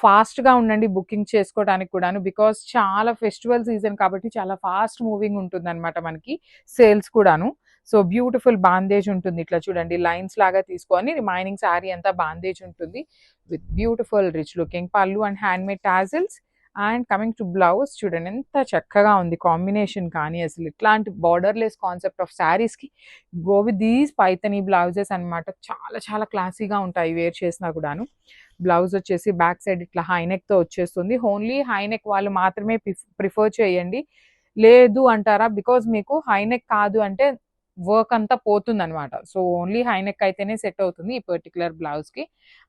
ఫాస్ట్గా ఉండండి బుకింగ్ చేసుకోవడానికి కూడాను, బికాస్ చాలా ఫెస్టివల్ సీజన్ కాబట్టి చాలా ఫాస్ట్ మూవింగ్ ఉంటుంది అనమాట మనకి సేల్స్ కూడాను. సో బ్యూటిఫుల్ బాందేజ్ ఉంటుంది, ఇట్లా చూడండి లైన్స్ లాగా తీసుకొని రిమైనింగ్ శారీ అంతా బాందేజ్ ఉంటుంది విత్ బ్యూటిఫుల్ రిచ్ లుకింగ్ పళ్ళు and hand made tassels. And coming to blouse చూడండి ఎంత చక్కగా ఉంది కాంబినేషన్, కానీ అసలు ఇట్లాంటి బార్డర్లెస్ కాన్సెప్ట్ ఆఫ్ శారీస్కి go with these Paithani blouses అనమాట. చాలా చాలా క్లాసీగా ఉంటాయి వేర్ చేసినా కూడాను. బ్లౌజ్ వచ్చేసి బ్యాక్ సైడ్ ఇట్లా హైనెక్తో వచ్చేస్తుంది. ఓన్లీ హైనెక్ వాళ్ళు మాత్రమే ప్రిఫర్ చేయండి, లేదు అంటారా బికాజ్ మీకు హైనెక్ కాదు అంటే వర్క్ అంతా పోతుంది అనమాట. సో ఓన్లీ హైనెక్ అయితేనే సెట్ అవుతుంది ఈ పర్టికులర్ బ్లౌజ్కి.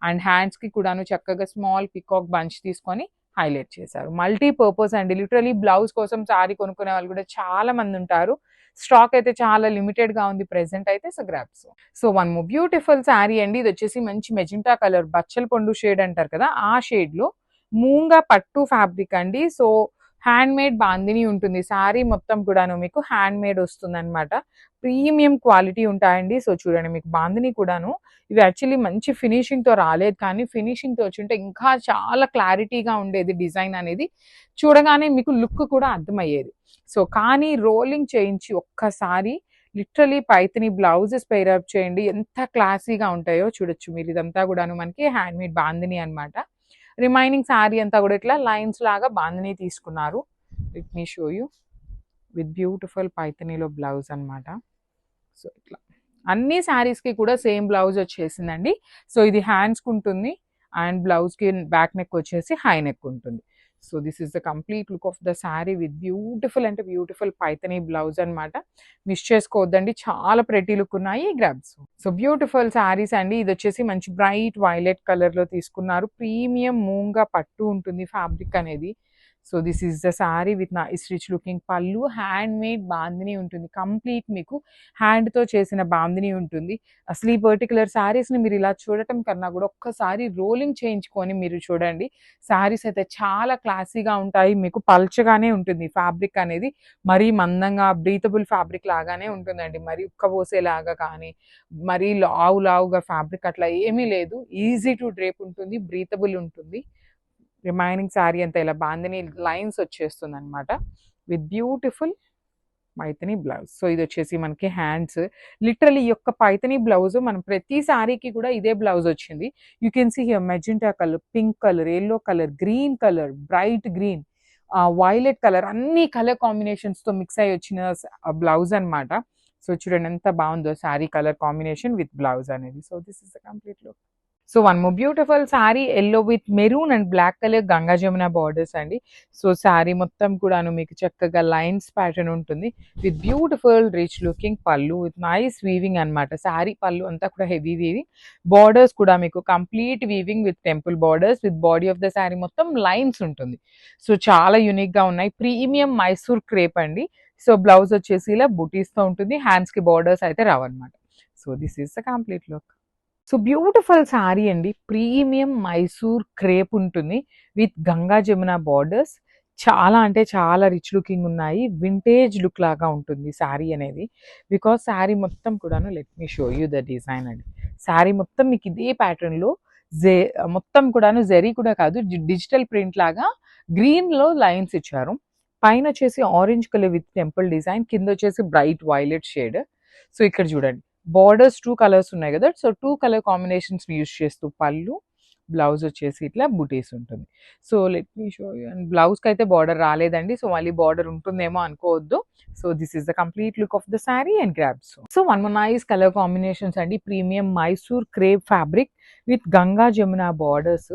అండ్ హ్యాండ్స్కి కూడాను చక్కగా స్మాల్ పికాక్ బంచ్ తీసుకొని హైలైట్ చేశారు. మల్టీపర్పస్ అండి, లిటరలీ బ్లౌజ్ కోసం సారీ కొనుక్కునే వాళ్ళు కూడా చాలా మంది ఉంటారు. స్టాక్ అయితే చాలా లిమిటెడ్ గా ఉంది ప్రెసెంట్ అయితే. So grabs. So one more beautiful sari అండి, ఇది వచ్చేసి మంచి మెజెంటా కలర్, బచ్చల పండు షేడ్ అంటారు కదా ఆ షేడ్ లో మూంగా పట్టు ఫ్యాబ్రిక్ అండి. సో హ్యాండ్ మేడ్ బాందిని ఉంటుంది. శారీ మొత్తం కూడాను మీకు హ్యాండ్ మేడ్ వస్తుందన్నమాట. ప్రీమియం క్వాలిటీ ఉంటాయండి. సో చూడండి మీకు బాందిని కూడాను ఇవి యాక్చువల్లీ మంచి ఫినిషింగ్‌తో రాలేదు. కానీ ఫినిషింగ్‌తో వచ్చుంటే ఇంకా చాలా క్లారిటీగా ఉండేది డిజైన్ అనేది. చూడగానే మీకు లుక్ కూడా అర్థమయ్యేది. సో కానీ రోలింగ్ చేయించి ఒక్కసారి literally Paithani blouses pair up చేయండి. ఎంత క్లాసీగా ఉంటాయో చూడొచ్చు మీరు. ఇదంతా కూడాను మనకి హ్యాండ్ మేడ్ బాందిని అన్నమాట. రిమైనింగ్ శారీ అంతా కూడా ఇట్లా లైన్స్ లాగా బాందిని తీసుకున్నారు. Let me show you with beautiful పైథానీలో బ్లౌజ్ అన్నమాట. సో ఇట్లా అన్ని శారీస్కి కూడా సేమ్ బ్లౌజ్ వచ్చేసిందండి. సో ఇది హ్యాండ్స్కి ఉంటుంది అండ్ బ్లౌజ్కి బ్యాక్ నెక్ వచ్చేసి హై నెక్ ఉంటుంది. So this is the complete look of the sari with beautiful అంటే బ్యూటిఫుల్ పైథానీ బ్లౌజ్ అనమాట. మిస్ చేసుకోవద్దండి, చాలా ప్రెటీ లుక్ ఉన్నాయి గ్రాబ్స్. సో బ్యూటిఫుల్ శారీస్ అండి. ఇది వచ్చేసి మంచి బ్రైట్ వైలెట్ కలర్లో తీసుకున్నారు. ప్రీమియం మూంగా పట్టు ఉంటుంది ఫ్యాబ్రిక్ అనేది. So this is the sari with nice rich looking పళ్ళు. హ్యాండ్ మేడ్ బాందిని ఉంటుంది. కంప్లీట్ మీకు హ్యాండ్తో చేసిన బాందిని ఉంటుంది. అసలు ఈ పర్టికులర్ శారీస్ని మీరు ఇలా చూడటం కన్నా కూడా ఒక్కసారి రోలింగ్ చేయించుకొని మీరు చూడండి. శారీస్ అయితే చాలా క్లాసీగా ఉంటాయి. మీకు పల్చగానే ఉంటుంది ఫ్యాబ్రిక్ అనేది. మరీ మందంగా బ్రీతబుల్ ఫ్యాబ్రిక్ లాగానే ఉంటుందండి. మరీ ఉక్కబోసేలాగా కానీ మరీ లావుగా ఫ్యాబ్రిక్ అట్లా ఏమీ లేదు. ఈజీ టు డ్రేప్ ఉంటుంది, బ్రీతబుల్ ఉంటుంది. రిమైనింగ్ శారీ అంతా ఇలా బాందిని లైన్స్ వచ్చేస్తుంది అనమాట with beautiful Paithani blouse. So ఇది వచ్చేసి మనకి హ్యాండ్స్. లిటరలీ ఈ యొక్క పైథానీ బ్లౌజ్ మనం ప్రతి శారీకి కూడా ఇదే బ్లౌజ్ వచ్చింది. You can see here magenta colour, pink colour, yellow colour, green colour, bright green, violet colour, అన్ని కలర్ కాంబినేషన్స్తో మిక్స్ అయ్యి వచ్చిన బ్లౌజ్ అనమాట. సో చూడండి ఎంత బాగుందో sari colour combination with blouse అనేది. So this is the complete look. So one more beautiful sari yellow with maroon and black colour Ganga Jamuna borders అండి. సో శారీ మొత్తం కూడాను మీకు చక్కగా లైన్స్ ప్యాటర్న్ ఉంటుంది with beautiful rich looking pallu with nice weaving అనమాట. శారీ పళ్ళు అంతా కూడా హెవీ వీవింగ్, బార్డర్స్ కూడా మీకు complete weaving with temple borders with body of the sari మొత్తం లైన్స్ ఉంటుంది. సో చాలా యూనిక్గా ఉన్నాయి. ప్రీమియం మైసూర్ క్రేప్ అండి. సో బ్లౌజ్ వచ్చేసి ఇలా బుటీస్తో ఉంటుంది. హ్యాండ్స్కి బార్డర్స్ అయితే రావన్నమాట. So this is the complete look. So beautiful sari అండి. ప్రీమియం మైసూర్ క్రేప్ ఉంటుంది విత్ గంగా జమున బార్డర్స్. చాలా అంటే చాలా రిచ్ లుకింగ్ ఉన్నాయి. వింటేజ్ లుక్ లాగా ఉంటుంది శారీ అనేది. బికాస్ శారీ మొత్తం కూడాను let me show you the design అండి. శారీ మొత్తం మీకు ఇదే ప్యాటర్న్లో మొత్తం కూడాను జరీ కూడా కాదు, డిజిటల్ ప్రింట్ లాగా గ్రీన్లో లైన్స్ ఇచ్చారు. పైన వచ్చేసి orange colour with temple design, కింద వచ్చేసి బ్రైట్ వైలెట్ షేడ్. సో ఇక్కడ చూడండి బార్డర్స్ 2 కలర్స్ ఉన్నాయి కదా. సో 2 కలర్ కాంబినేషన్స్ యూస్ చేస్తూ పళ్ళు, బ్లౌజ్ వచ్చేసి ఇట్లా బుటీస్ ఉంటుంది. So let me show you. And బ్లౌజ్కి అయితే బార్డర్ రాలేదండి. సో మళ్ళీ బార్డర్ ఉంటుందేమో అనుకోవద్దు. So this is the complete look of the sari and grabs. So one more nice colour combinations అండి. Premium Mysore crepe fabric with Ganga Jamuna borders.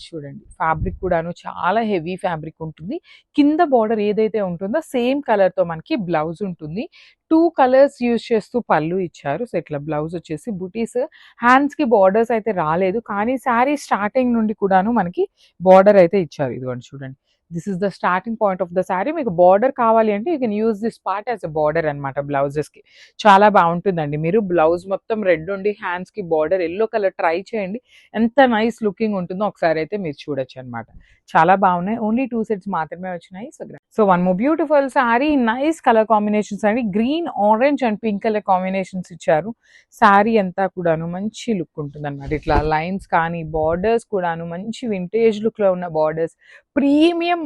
చూడండి ఫ్యాబ్రిక్ కూడాను చాలా హెవీ ఫ్యాబ్రిక్ ఉంటుంది. కింద బార్డర్ ఏదైతే ఉంటుందో సేమ్ కలర్తో మనకి బ్లౌజ్ ఉంటుంది. 2 కలర్స్ యూజ్ చేస్తూ పళ్ళు ఇచ్చారు. సో ఇట్లా బ్లౌజ్ వచ్చేసి బుటీస్. హ్యాండ్స్కి బార్డర్స్ అయితే రాలేదు, కానీ శారీ స్టార్టింగ్ నుండి కూడాను మనకి బార్డర్ అయితే ఇచ్చారు. ఇదిగోండి చూడండి, this is the starting point of the sari. మీకు బార్డర్ కావాలి అంటే you can use this part as a border అనమాట బ్లౌజెస్కి. చాలా బాగుంటుందండి. మీరు బ్లౌజ్ మొత్తం రెడ్ ఉండి హ్యాండ్స్కి బార్డర్ ఎల్లో కలర్ ట్రై చేయండి, ఎంత నైస్ లుకింగ్ ఉంటుందో ఒకసారి అయితే మీరు చూడొచ్చు అనమాట. చాలా బాగున్నాయి. ఓన్లీ 2 సెట్స్ మాత్రమే వచ్చినాయి. So one more beautiful sari. Nice colour combinations అండి. Green, orange and pink colour combinations ఇచ్చారు. శారీ అంతా కూడాను మంచి లుక్ ఉంటుంది అనమాట. ఇట్లా లైన్స్ కానీ బార్డర్స్ కూడాను మంచి వింటేజ్ లుక్లో ఉన్న borders. Premium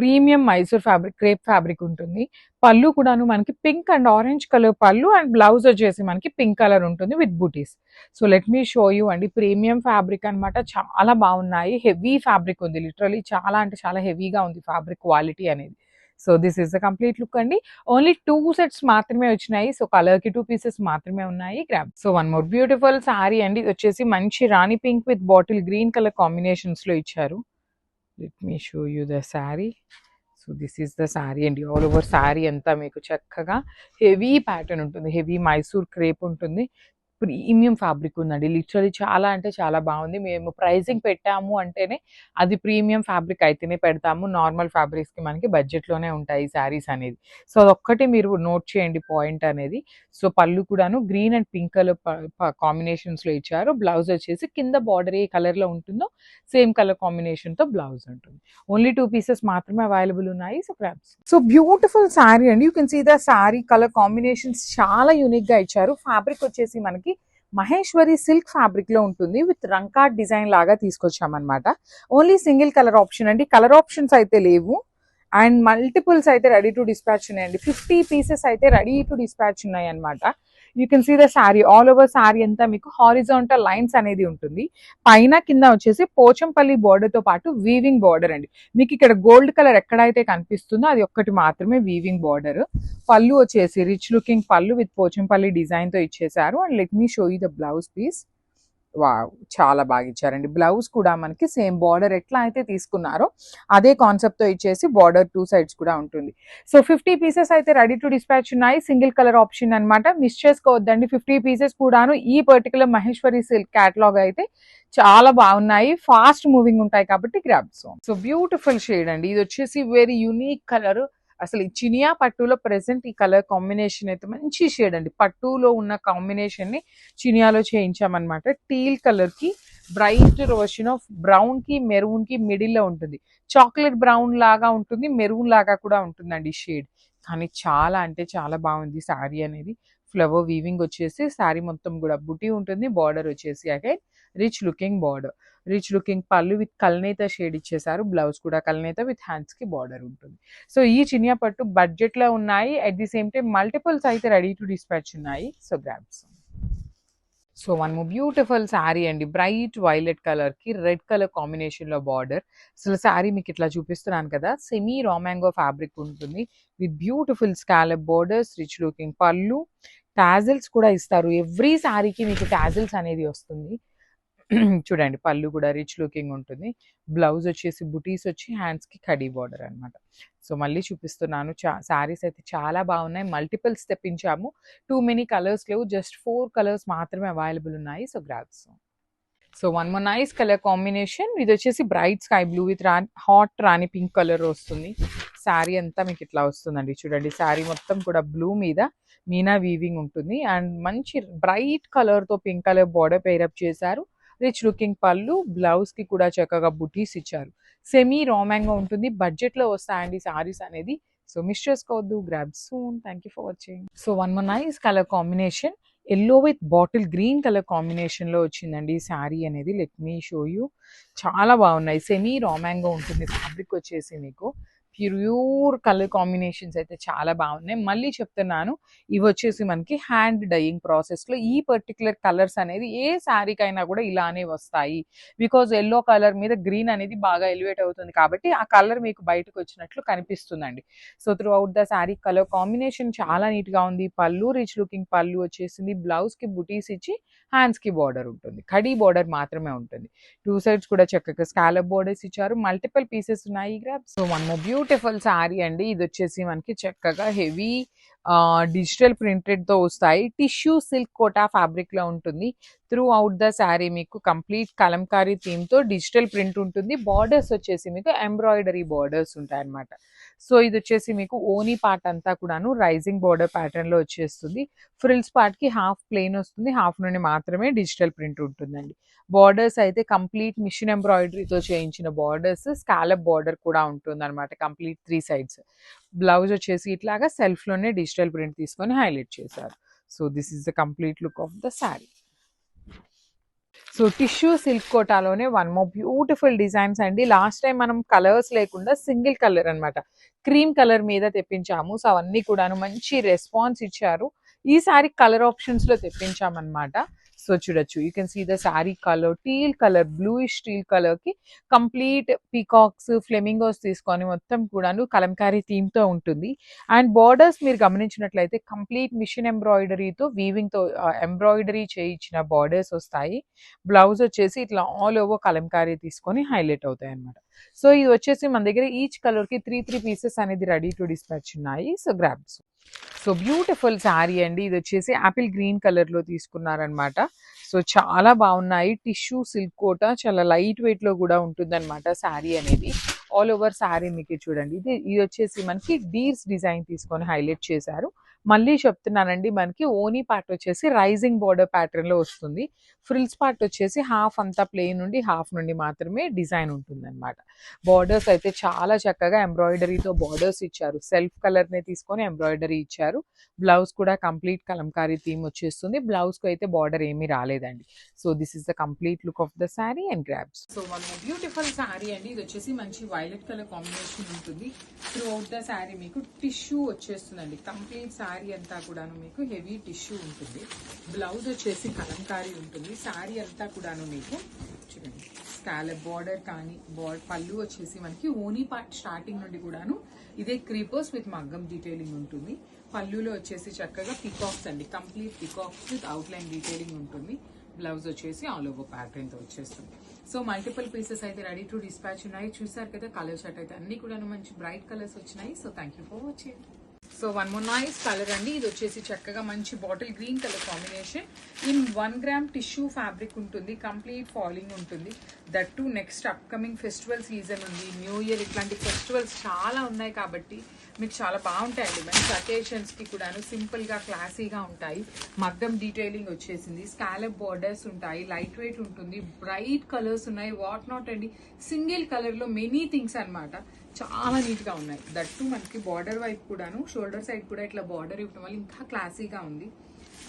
premium Mysore fabric, crepe fabric ఉంటుంది. పళ్ళు కూడాను మనకి పింక్ అండ్ ఆరెంజ్ కలర్ పళ్ళు అండ్ బ్లౌజ్ వచ్చేసి మనకి పింక్ కలర్ ఉంటుంది with butis. So let me show you అండి. ప్రీమియం ఫ్యాబ్రిక్ అనమాట. చాలా బాగున్నాయి. హెవీ ఫ్యాబ్రిక్ ఉంది. లిటరలీ చాలా అంటే చాలా హెవీగా ఉంది ఫ్యాబ్రిక్ క్వాలిటీ అనేది. So this is the complete look అండి. ఓన్లీ 2 సెట్స్ మాత్రమే వచ్చినాయి. సో కలర్కి 2 పీసెస్ మాత్రమే ఉన్నాయి. Grab. So one more beautiful sari అండి. ఇది వచ్చేసి మంచి rani pink with bottle green colour కాంబినేషన్స్లో ఇచ్చారు. Let me show you the sari. So this is the sari అండి. ఆల్ ఓవర్ శారీ అంతా మీకు చక్కగా హెవీ ప్యాటర్న్ ఉంటుంది. హెవీ మైసూర్ క్రేప్ ఉంటుంది. ప్రీమియం ఫ్యాబ్రిక్ ఉందండి. లిటరల్లీ చాలా అంటే చాలా బాగుంది. మేము ప్రైజింగ్ పెట్టాము అంటేనే అది ప్రీమియం ఫ్యాబ్రిక్ అయితేనే పెడతాము. నార్మల్ ఫ్యాబ్రిక్స్‌కి మనకి బడ్జెట్‌లోనే ఉంటాయి ఈ శారీస్ అనేది. సో, అదొక్కటి మీరు నోట్ చేయండి పాయింట్ అనేది. సో, పళ్ళు కూడాను గ్రీన్ అండ్ పింక్ కలర్ కాంబినేషన్స్‌లో ఇచ్చారు. బ్లౌజ్ వచ్చేసి కింద బార్డర్ ఏ కలర్‌లో ఉంటుందో సేమ్ కలర్ కాంబినేషన్‌తో బ్లౌజ్ ఉంటుంది. ఓన్లీ 2 పీసెస్ మాత్రమే అవైలబుల్ ఉన్నాయి. So, grabs. So, beautiful sari అండి. You can see the sari colour combinations చాలా యూనిక్‌గా ఇచ్చారు. ఫ్యాబ్రిక్ వచ్చేసి మనకి మహేశ్వరి సిల్క్ ఫ్యాబ్రిక్ లో ఉంటుంది. విత్ రంకాట్ డిజైన్ లాగా తీసుకొచ్చామన్నమాట. ఓన్లీ సింగిల్ కలర్ ఆప్షన్ అండి. కలర్ ఆప్షన్స్ అయితే లేవు. అండ్ మల్టిపుల్స్ అయితే రెడీ టు డిస్పాచ్ ఉన్నాయండి. 50 పీసెస్ అయితే రెడీ టు డిస్పాచ్ ఉన్నాయి అనమాట. You can see the sari all over sari అంతా మీకు హారిజాంటల్ లైన్స్ అనేది ఉంటుంది. పైన కింద వచ్చేసి పోచంపల్లి బార్డర్ తో పాటు వీవింగ్ బార్డర్ అండి. మీకు ఇక్కడ గోల్డ్ కలర్ ఎక్కడైతే కనిపిస్తుందో అది ఒక్కటి మాత్రమే వీవింగ్ బార్డర్. పళ్ళు వచ్చేసి rich looking pallu with Pochampalli design తో ఇచ్చేసారు. And let me show you the blouse piece. Wow! చాలా బాగా ఇచ్చారండి. బ్లౌజ్ కూడా మనకి సేమ్ బార్డర్ ఎట్లా అయితే తీసుకున్నారో అదే కాన్సెప్ట్ తో ఇచ్చేసి బార్డర్ 2 సైడ్స్ కూడా ఉంటుంది. సో 50 పీసెస్ అయితే రెడీ టు డిస్పాచ్ ఉన్నాయి. సింగిల్ కలర్ ఆప్షన్ అన్నమాట. మిస్ చేసుకోవద్దండి. 50 పీసెస్ కూడాను ఈ పర్టికులర్ మహేశ్వరి సిల్క్ క్యాటలాగ్ అయితే చాలా బాగున్నాయి. ఫాస్ట్ మూవింగ్ ఉంటాయి కాబట్టి గ్రాబ్స్. సో బ్యూటిఫుల్ షేడ్ అండి. ఇది వచ్చేసి వెరీ యూనిక్ కలర్. అసలు ఈ చినియా పట్టులో ప్రెసెంట్ ఈ కలర్ కాంబినేషన్ అయితే మంచి షేడ్ అండి. పట్టులో ఉన్న కాంబినేషన్ ని చినియాలో చేయించామన్నమాట. టీల్ కలర్ కి బ్రైట్ వర్షన్ ఆఫ్ బ్రౌన్ కి మెరూన్ కి మిడిల్ లో ఉంటుంది. చాక్లెట్ బ్రౌన్ లాగా ఉంటుంది, మెరూన్ లాగా కూడా ఉంటుందండి షేడ్. కానీ చాలా అంటే చాలా బాగుంది శారీ అనేది. ఫ్లవర్ వీవింగ్ వచ్చేసి శారీ మొత్తం కూడా బుటీ ఉంటుంది. బార్డర్ వచ్చేసి again rich looking border. Rich looking pallu with కల్నేత shade ఇచ్చేసారు. బ్లౌజ్ కూడా కల్నేత విత్ హ్యాండ్స్ కి బార్డర్ ఉంటుంది. సో ఈ చినియా పట్టు బడ్జెట్ లో ఉన్నాయి. At the same time multiples అయితే రెడీ టు డిస్పాచ్ ఉన్నాయి. So grabs. So one more beautiful sari అండి. బ్రైట్ వైలెట్ కలర్ కి రెడ్ కలర్ కాంబినేషన్ లో బార్డర్. అసలు శారీ మీకు ఇట్లా చూపిస్తున్నాను కదా, సెమీ రామాంగో ఫ్యాబ్రిక్ ఉంటుంది with beautiful scallop borders, rich looking పళ్ళు, టాజిల్స్ కూడా ఇస్తారు. ఎవ్రీ శారీకి మీకు టాజిల్స్ అనేది వస్తుంది. చూడండి పళ్ళు కూడా రిచ్ లుకింగ్ ఉంటుంది. బ్లౌజ్ వచ్చేసి బుటీస్ వచ్చి హ్యాండ్స్ కి కడీ బార్డర్ అనమాట. సో మళ్ళీ చూపిస్తున్నాను. శారీస్ అయితే చాలా బాగున్నాయి. మల్టిపుల్స్ తెప్పించాము. టూ మెనీ కలర్స్ లేవు. జస్ట్ 4 కలర్స్ మాత్రమే అవైలబుల్ ఉన్నాయి. So grabs. So one more nice colour combination. ఇది వచ్చేసి bright sky blue with hot Rani pink colour వస్తుంది. శారీ అంతా మీకు ఇట్లా వస్తుందండి. చూడండి శారీ మొత్తం కూడా బ్లూ మీద మీనా వీవింగ్ ఉంటుంది. అండ్ మంచి బ్రైట్ కలర్ తో పింక్ కలర్ బార్డర్ పేరప్ చేశారు. రిచ్ లుకింగ్ పళ్ళు, బ్లౌజ్ కి కూడా చక్కగా బుటీస్ ఇచ్చారు. సెమీ రామాంగా ఉంటుంది. బడ్జెట్ లో వస్తాయండి సారీస్ అనేది. సో మిస్ చేసుకోవద్దు. Grab soon. Thank you for watching. So one more nice colour combination. Yellow with bottle green colour combination లో వచ్చిందండి ఈ శారీ అనేది. Let me show you. చాలా బాగున్నాయి. సెమీ రామాంగా ఉంటుంది ఫ్యాబ్రిక్ వచ్చేసి మీకు. ప్యూర్ కలర్ కాంబినేషన్స్ అయితే చాలా బాగున్నాయి. మళ్ళీ చెప్తున్నాను, ఇవి వచ్చేసి మనకి హ్యాండ్ డైయింగ్ ప్రాసెస్లో ఈ పర్టికులర్ కలర్స్ అనేది ఏ శారీకైనా కూడా ఇలానే వస్తాయి. బికాజ్ ఎల్లో కలర్ మీద గ్రీన్ అనేది బాగా ఎలివేట్ అవుతుంది కాబట్టి ఆ కలర్ మీకు బయటకు వచ్చినట్లు కనిపిస్తుందండి. So through out the sari colour combination చాలా నీట్గా ఉంది. పళ్ళు రిచ్ లుకింగ్ పళ్ళు వచ్చేసింది. బ్లౌజ్కి బుటీస్ ఇచ్చి హ్యాండ్స్కి బార్డర్ ఉంటుంది. కడీ బార్డర్ మాత్రమే ఉంటుంది. 2 సైడ్స్ కూడా చక్కగా స్కాలప్ బోర్డర్స్ ఇచ్చారు. మల్టిపుల్ పీసెస్ ఉన్నాయి. Grab. So one more beautiful sari అండి. ఇది వచ్చేసి మనకి చక్కగా హెవీ డిజిటల్ ప్రింటెడ్ తో వస్తాయి. టిష్యూ సిల్క్ కోటా ఫ్యాబ్రిక్ లో ఉంటుంది. త్రూ అవుట్ ద శారీ మీకు కంప్లీట్ కలంకారీ థీమ్ తో డిజిటల్ ప్రింట్ ఉంటుంది. బార్డర్స్ వచ్చేసి మీకు ఎంబ్రాయిడరీ బార్డర్స్ ఉంటాయి అన్నమాట. సో ఇది వచ్చేసి మీకు ఓనీ పార్ట్ అంతా కూడాను రైజింగ్ బార్డర్ ప్యాటర్న్ లో వచ్చేస్తుంది. ఫ్రిల్స్ పార్ట్ కి హాఫ్ ప్లెయిన్ వస్తుంది. హాఫ్ నుండి మాత్రమే డిజిటల్ ప్రింట్ ఉంటుందండి. బార్డర్స్ అయితే కంప్లీట్ మిషన్ ఎంబ్రాయిడరీతో చేయించిన బార్డర్స్, స్కాలప్ బార్డర్ కూడా ఉంటుంది అనమాట. Complete 3 sides. బ్లౌజ్ వచ్చేసి ఇట్లాగా సెల్ఫ్ లోనే డిజిటల్ ప్రింట్ తీసుకొని హైలైట్ చేశారు. So this is the complete look of the sari. So tissue silk కోటాలోనే వన్ మోర్ బ్యూటిఫుల్ డిజైన్స్ అండి. లాస్ట్ టైం మనం కలర్స్ లేకుండా సింగిల్ కలర్ అనమాట, క్రీమ్ కలర్ మీద తెప్పించాము. సో అవన్నీ కూడాను మంచి రెస్పాన్స్ ఇచ్చారు. ఈసారి కలర్ ఆప్షన్స్ లో తెప్పించామన్నమాట. సో చూడొచ్చు, you can see the sari colour teal colour, bluish teal colour కి కంప్లీట్ పీకాక్స్, ఫ్లెమింగోస్ తీసుకొని మొత్తం కూడాను కలంకారీ థీమ్ తో ఉంటుంది. అండ్ బార్డర్స్ మీరు గమనించినట్లయితే కంప్లీట్ మిషన్ ఎంబ్రాయిడరీతో వీవింగ్ తో ఎంబ్రాయిడరీ చేయించిన బార్డర్స్ వస్తాయి. బ్లౌజ్ వచ్చేసి ఇట్లా ఆల్ ఓవర్ కలంకారీ తీసుకొని హైలైట్ అవుతాయి అనమాట. సో ఇది వచ్చేసి మన దగ్గర ఈచ్ కలర్ కి 3 పీసెస్ అనేది రెడీ టు డిస్పాచ్ ఉన్నాయి. So grabs. So beautiful sari అండి. ఇది వచ్చేసి యాపిల్ గ్రీన్ కలర్‌లో తీసుకున్నారనమాట. సో చాలా బాగున్నాయి. టిష్యూ సిల్క్ కోట చాలా లైట్ వెయిట్‌లో కూడా ఉంటుందన్నమాట శారీ అనేది. ఆల్ ఓవర్ శారీ మీకు చూడండి. ఇది వచ్చేసి మనకి డీర్స్ డిజైన్ తీసుకొని హైలైట్ చేశారు. మళ్ళీ చెప్తున్నానండి, మనకి ఓనీ పార్ట్ వచ్చేసి రైజింగ్ బోర్డర్ ప్యాటర్న్‌లో వస్తుంది. ఫ్రిల్స్ పార్ట్ వచ్చేసి హాఫ్ అంతా ప్లెయిన్ నుండి హాఫ్ నుండి మాత్రమే డిజైన్ ఉంటుందన్నమాట. బార్డర్స్ అయితే చాలా చక్కగా ఎంబ్రాయిడరీతో బార్డర్స్ ఇచ్చారు. సెల్ఫ్ కలర్‌నే తీసుకొని ఎంబ్రాయిడరీ ఇచ్చారు. బ్లౌజ్ కూడా కంప్లీట్ కలంకారీ థీమ్ వచ్చేస్తుంది. బ్లౌజ్‌కి అయితే బార్డర్ ఏమీ రాలేదండి. So this is the complete look of the sari and grabs. So one beautiful sari అండి. ఇది వచ్చేసి మంచి వైలెట్ కలర్ కాంబినేషన్ ఉంటుంది. త్రూ అవుట్ ద శారీ మీకు టిష్యూ వచ్చేస్తుందండి. కంప్లీట్ శారీ అంతా కూడాను మీకు హెవీ టిష్యూ ఉంటుంది. బ్లౌజ్ వచ్చేసి కలంకారీ ఉంటుంది. శారీ అంతా కూడాను మీకు చూడండి స్కాలప్ బార్డర్ కానీ పళ్ళు వచ్చేసి మనకి ఓనీ పార్ట్ స్టార్టింగ్ నుండి కూడాను ఇదే క్రీపర్స్ విత్ మగ్గం డీటెయిలింగ్ ఉంటుంది. పళ్ళులో వచ్చేసి చక్కగా పికాక్స్ అండి, complete peacocks with outline detailing ఉంటుంది. బ్లౌజ్ వచ్చేసి ఆల్ ఓవర్ ప్యాటర్న్ తో వచ్చేస్తుంది. సో మల్టిపుల్ పీసెస్ అయితే రెడీ టు డిస్పాచ్ ఉన్నాయి. చూసారు కదా కలర్ షర్ట్ అయితే అన్ని కూడా మంచి బ్రైట్ కలర్స్ వచ్చినాయి. So thank you for watching. So one more nice colour అండి. ఇది వచ్చేసి చక్కగా మంచి bottle green colour combination. In 1 gram tissue fabric ఉంటుంది. కంప్లీట్ ఫాలింగ్ ఉంటుంది. That to next upcoming festival season ఉంది, న్యూ ఇయర్, ఇట్లాంటి ఫెస్టివల్స్ చాలా ఉన్నాయి కాబట్టి మీకు చాలా బాగుంటాయండి. మంచి అకేషన్స్కి కూడాను సింపుల్గా క్లాసీగా ఉంటాయి. మగ్గం డీటెయిలింగ్ వచ్చేసింది. స్కాలప్ బార్డర్స్ ఉంటాయి. లైట్ వెయిట్ ఉంటుంది. బ్రైట్ కలర్స్ ఉన్నాయి. వాట్ నాట్ అండి, సింగిల్ కలర్లో మెనీ థింగ్స్ అనమాట. చాలా నీట్గా ఉన్నాయి. దట్టు మనకి బార్డర్ వైపు కూడాను షోల్డర్ సైడ్ కూడా ఇట్లా బార్డర్ ఇవ్వడం వల్ల ఇంకా క్లాసీగా ఉంది.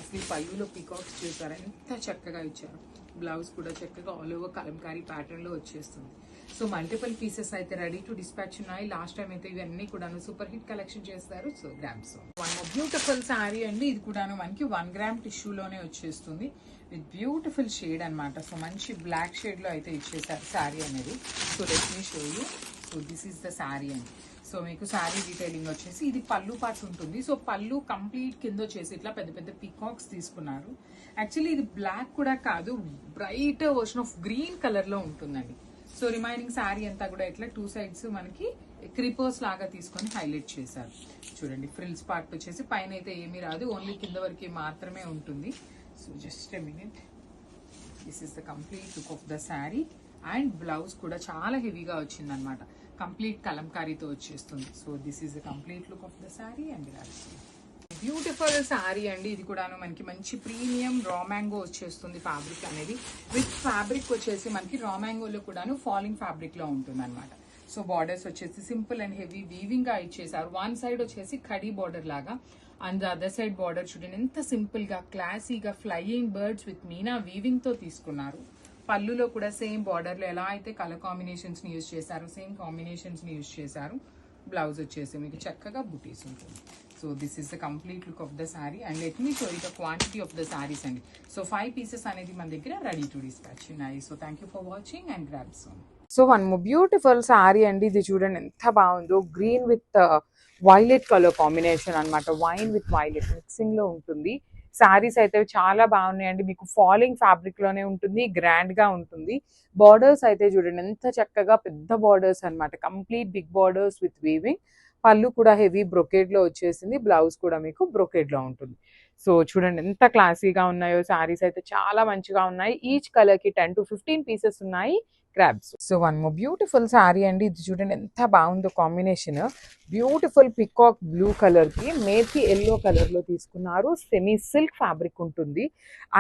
అసలు పళ్ళులో పీకాక్స్ చూసారా ఎంత చక్కగా ఇచ్చారు. బ్లౌజ్ కూడా చక్కగా ఆల్ ఓవర్ కలంకారీ ప్యాటర్న్లో వచ్చేస్తుంది. సో మల్టిపుల్ పీసెస్ అయితే రెడీ టు డిస్పాచ్ ఉన్నాయి. లాస్ట్ టైం అయితే ఇవన్నీ కూడాను సూపర్ హిట్ కలెక్షన్ చేస్తారు. So grams one beautiful sari అండి. ఇది కూడాను మనకి 1 గ్రామ్ టిష్యూలోనే వచ్చేస్తుంది విత్ బ్యూటిఫుల్ షేడ్ అనమాట. సో మంచి బ్లాక్ షేడ్లో అయితే ఇచ్చేసారు శారీ అనేది. So let me show you. So this is the sari అండి. సో మీకు శారీ డీటెయిలింగ్ వచ్చేసి ఇది పళ్ళు పార్ట్ ఉంటుంది. సో పళ్ళు కంప్లీట్ కింద వచ్చేసి ఇట్లా పెద్ద పెద్ద పికాక్స్ తీసుకున్నారు. యాక్చువల్లీ ఇది బ్లాక్ కూడా కాదు, బ్రైట్ వర్షన్ ఆఫ్ గ్రీన్ కలర్లో ఉంటుందండి. సో రిమైనింగ్ శారీ అంతా కూడా ఇట్లా 2 సైడ్స్ మనకి క్రిపర్స్ లాగా తీసుకొని హైలైట్ చేశారు. చూడండి ఫ్రిల్స్ పార్ట్ వచ్చేసి పైన అయితే ఏమీ రాదు, ఓన్లీ కింద వరకు మాత్రమే ఉంటుంది. So just a minute. This is the complete look of the sari. And blouse కూడా చాలా హెవీగా వచ్చింది అనమాట. కంప్లీట్ కలంకారీతో వచ్చేస్తుంది. So this is the complete look of the sari and beautiful sari అండి. ఇది కూడాను మనకి మంచి ప్రీమియం రా మ్యాంగో వచ్చేస్తుంది ఫ్యాబ్రిక్ అనేది. విత్ ఫ్యాబ్రిక్ వచ్చేసి మనకి రా మ్యాంగోలో కూడాను ఫాలింగ్ ఫ్యాబ్రిక్ లో ఉంటుంది అనమాట. సో బార్డర్స్ వచ్చేసి సింపుల్ అండ్ హెవీ వీవింగ్ గా ఇచ్చేసారు. వన్ సైడ్ వచ్చేసి కడీ బార్డర్ లాగా, and the other side border చూడండి ఎంత సింపుల్ గా క్లాసీగా flying birds with Meena weaving తో తీసుకున్నారు. పళ్ళులో కూడా సేమ్ బార్డర్ లో ఎలా అయితే కలర్ కాంబినేషన్స్ ని యూజ్ చేశారు, సేమ్ కాంబినేషన్స్ ని యూజ్ చేశారు. బ్లౌజ్ వచ్చేసి మీకు చక్కగా బుటీస్ ఉంటుంది. So this is the complete look of the sari. And let me show you the quantity of the saris అండి. సో 5 పీసెస్ అనేది మన దగ్గర రెడీ టు డిస్పాచ్ ఉన్నాయి. So thank you for watching and grab soon. So one beautiful sari అండి. ఇది చూడండి ఎంత బాగుందో. Green with violet colour combination అనమాట. వైన్ విత్ వైలెట్ మిక్సింగ్ లో ఉంటుంది. శారీస్ అయితే చాలా బాగున్నాయండి. మీకు ఫాలింగ్ ఫ్యాబ్రిక్ లోనే ఉంటుంది, గ్రాండ్ గా ఉంటుంది. బార్డర్స్ అయితే చూడండి ఎంత చక్కగా పెద్ద బార్డర్స్ అనమాట. Complete big borders with weaving. Pallu కూడా హెవీ బ్రొకేడ్ లో వచ్చేసింది. బ్లౌజ్ కూడా మీకు బ్రొకేడ్ లో ఉంటుంది. సో చూడండి ఎంత క్లాసీగా ఉన్నాయో శారీస్ అయితే చాలా మంచిగా ఉన్నాయి. ఈచ్ కలర్ కి 10 to 15 పీసెస్ ఉన్నాయి. Crabs. So one more beautiful sari అండి. ఇది చూడండి ఎంత బాగుందో combination. Beautiful peacock blue colour కి మేథీ ఎల్లో కలర్ లో తీసుకున్నారు. సెమీ సిల్క్ ఫ్యాబ్రిక్ ఉంటుంది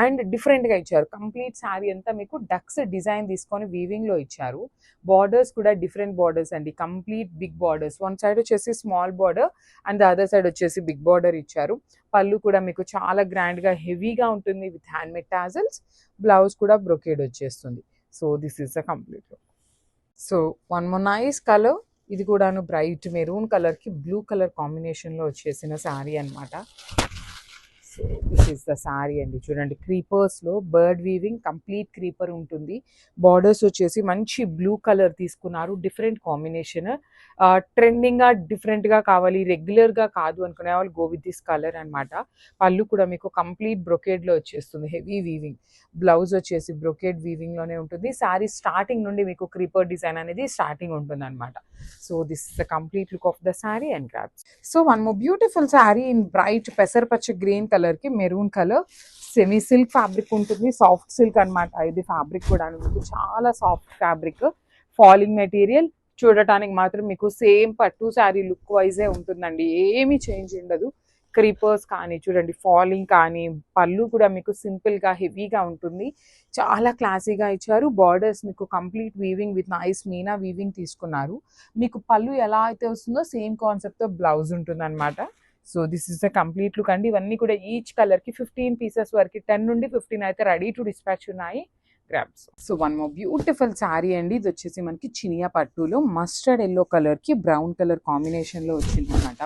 అండ్ డిఫరెంట్ గా ఇచ్చారు. కంప్లీట్ శారీ అంతా మీకు డక్స్ డిజైన్ తీసుకొని వీవింగ్ లో ఇచ్చారు. బార్డర్స్ కూడా డిఫరెంట్ బార్డర్స్ అండి. Complete big borders. One side వచ్చేసి small border and the other side వచ్చేసి బిగ్ బార్డర్ ఇచ్చారు. పళ్ళు కూడా మీకు చాలా గ్రాండ్ గా హెవీగా ఉంటుంది with hand made tassels. Blouse కూడా బ్రొకేడ్ వచ్చేస్తుంది. So this is the complete look. So one more nice colour. ఇది కూడాను బ్రైట్ మెరూన్ కలర్ కి బ్లూ కలర్ కాంబినేషన్ లో వచ్చేసిన శారీ అనమాట. So this is the sari అండి. చూడండి క్రీపర్స్ లో బర్డ్ వీవింగ్, కంప్లీట్ క్రీపర్ ఉంటుంది. బార్డర్స్ వచ్చేసి మంచి బ్లూ కలర్ తీసుకున్నారు. డిఫరెంట్ కాంబినేషన్ ట్రెండింగ్‌గా, డిఫరెంట్‌గా కావాలి, రెగ్యులర్‌గా కాదు అనుకునే వాళ్ళు గో విత్ దిస్ కలర్ అనమాట. పళ్ళు కూడా మీకు కంప్లీట్ బ్రొకేడ్‌లో వచ్చేస్తుంది. Heavy weaving. బ్లౌజ్ వచ్చేసి బ్రొకేడ్ వీవింగ్‌లోనే ఉంటుంది. శారీ స్టార్టింగ్ నుండి మీకు క్రీపర్ డిజైన్ అనేది స్టార్టింగ్ ఉంటుందన్నమాట. So this is the complete look of the sari and grabs. So one more beautiful sari in bright పెసరపచ్చ గ్రీన్ కలర్‌కి maroon colour semi silk fabric ఉంటుంది. సాఫ్ట్ సిల్క్ అనమాట ఇది ఫ్యాబ్రిక్ కూడా మీకు చాలా సాఫ్ట్ ఫ్యాబ్రిక్. Falling material. చూడటానికి మాత్రం మీకు సేమ్ పట్టు శారీ లుక్ వైజే ఉంటుందండి. ఏమీ చేంజ్ ఉండదు. క్రీపర్స్ కానీ చూడండి, ఫాలింగ్ కానీ, పళ్ళు కూడా మీకు సింపుల్గా హెవీగా ఉంటుంది. చాలా క్లాసీగా ఇచ్చారు. బార్డర్స్ మీకు complete weaving with nice Meena weaving తీసుకున్నారు. మీకు పళ్ళు ఎలా అయితే వస్తుందో సేమ్ కాన్సెప్ట్తో బ్లౌజ్ ఉంటుందన్నమాట. So this is the complete look అండి. ఇవన్నీ కూడా ఈచ్ కలర్కి 15 పీసెస్ వరకు, 10 నుండి 15 అయితే రెడీ టు డిస్పాచ్ ఉన్నాయి. Grabs. So one more beautiful sari అండి. ఇది వచ్చేసి మనకి చినియా పట్టులో మస్టర్డ్ ఎల్లో కలర్కి బ్రౌన్ కలర్ కాంబినేషన్లో వచ్చింది అనమాట.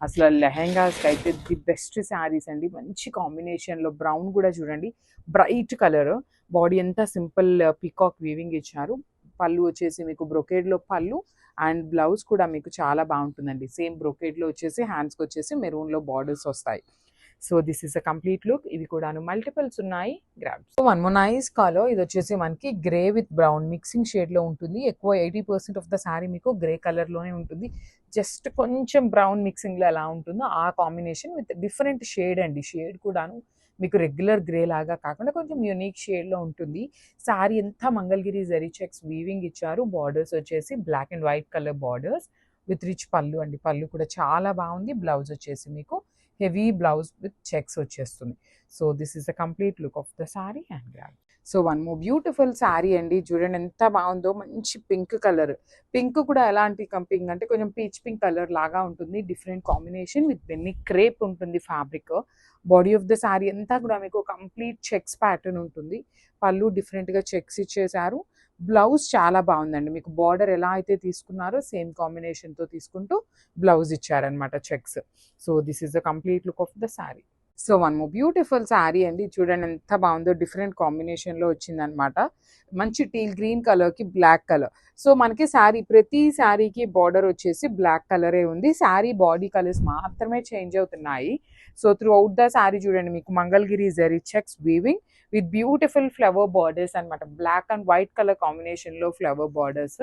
అసలు లెహెంగాస్కి అయితే ది బెస్ట్ శారీస్ అండి. మంచి కాంబినేషన్లో బ్రౌన్ కూడా చూడండి, బ్రైట్ కలర్. బాడీ అంతా సింపుల్ పీకాక్ వీవింగ్ ఇచ్చారు. పళ్ళు వచ్చేసి మీకు బ్రొకేడ్లో పళ్ళు అండ్ బ్లౌజ్ కూడా మీకు చాలా బాగుంటుందండి. సేమ్ బ్రొకేడ్లో వచ్చేసి హ్యాండ్స్కి వచ్చేసి మెరూన్లో బార్డర్స్ వస్తాయి. So this is a complete look. ఇవి కూడాను మల్టిపుల్స్ ఉన్నాయి. Grabs. So one more nice colour. ఇది వచ్చేసి మనకి గ్రే విత్ బ్రౌన్ మిక్సింగ్ షేడ్లో ఉంటుంది. ఎక్కువ 80% ఆఫ్ ద శారీ మీకు గ్రే కలర్లోనే ఉంటుంది. జస్ట్ కొంచెం బ్రౌన్ మిక్సింగ్లో ఎలా ఉంటుందో ఆ కాంబినేషన్ విత్ డిఫరెంట్ షేడ్ అండి. షేడ్ కూడాను మీకు రెగ్యులర్ గ్రే లాగా కాకుండా కొంచెం యూనిక్ షేడ్లో ఉంటుంది. శారీ అంతా మంగళగిరి జరీ చెక్స్ వీవింగ్ ఇచ్చారు. బార్డర్స్ వచ్చేసి black and white colour borders with rich pallu అండి. పళ్ళు కూడా చాలా బాగుంది. బ్లౌజ్ వచ్చేసి మీకు హెవీ బ్లౌజ్ విత్ చెక్స్ వచ్చేస్తుంది. So this is the complete look of the sari and grab. So one more beautiful sari అండి. చూడండి ఎంత బాగుందో. మంచి పింక్ కలర్. పింక్ కూడా ఎలాంటి పింక్ అంటే కొంచెం పీచ్ పింక్ కలర్ లాగా ఉంటుంది. Different combination with Binny crepe ఉంటుంది fabric. Body of the sari అంతా కూడా మీకు కంప్లీట్ చెక్స్ ప్యాటర్న్ ఉంటుంది. పళ్ళు డిఫరెంట్గా చెక్స్ ఇచ్చేసారు. బ్లౌజ్ చాలా బాగుందండి. మీకు బార్డర్ ఎలా అయితే తీసుకున్నారో సేమ్ కాంబినేషన్తో తీసుకుంటూ బ్లౌజ్ ఇచ్చారనమాట checks. So this is the complete look of the sari. So one more beautiful sari అండి. చూడండి ఎంత బాగుందో. డిఫరెంట్ కాంబినేషన్లో వచ్చిందనమాట. మంచి టీల్ గ్రీన్ కలర్కి బ్లాక్ కలర్. సో మనకి శారీ ప్రతి శారీకి బార్డర్ వచ్చేసి బ్లాక్ కలరే ఉంది. శారీ బాడీ కలర్స్ మాత్రమే చేంజ్ అవుతున్నాయి. So through out the sari చూడండి మీకు Mangalagiri zari checks weaving with beautiful flower borders అనమాట. బ్లాక్ అండ్ వైట్ కలర్ కాంబినేషన్లో ఫ్లవర్ బార్డర్స్.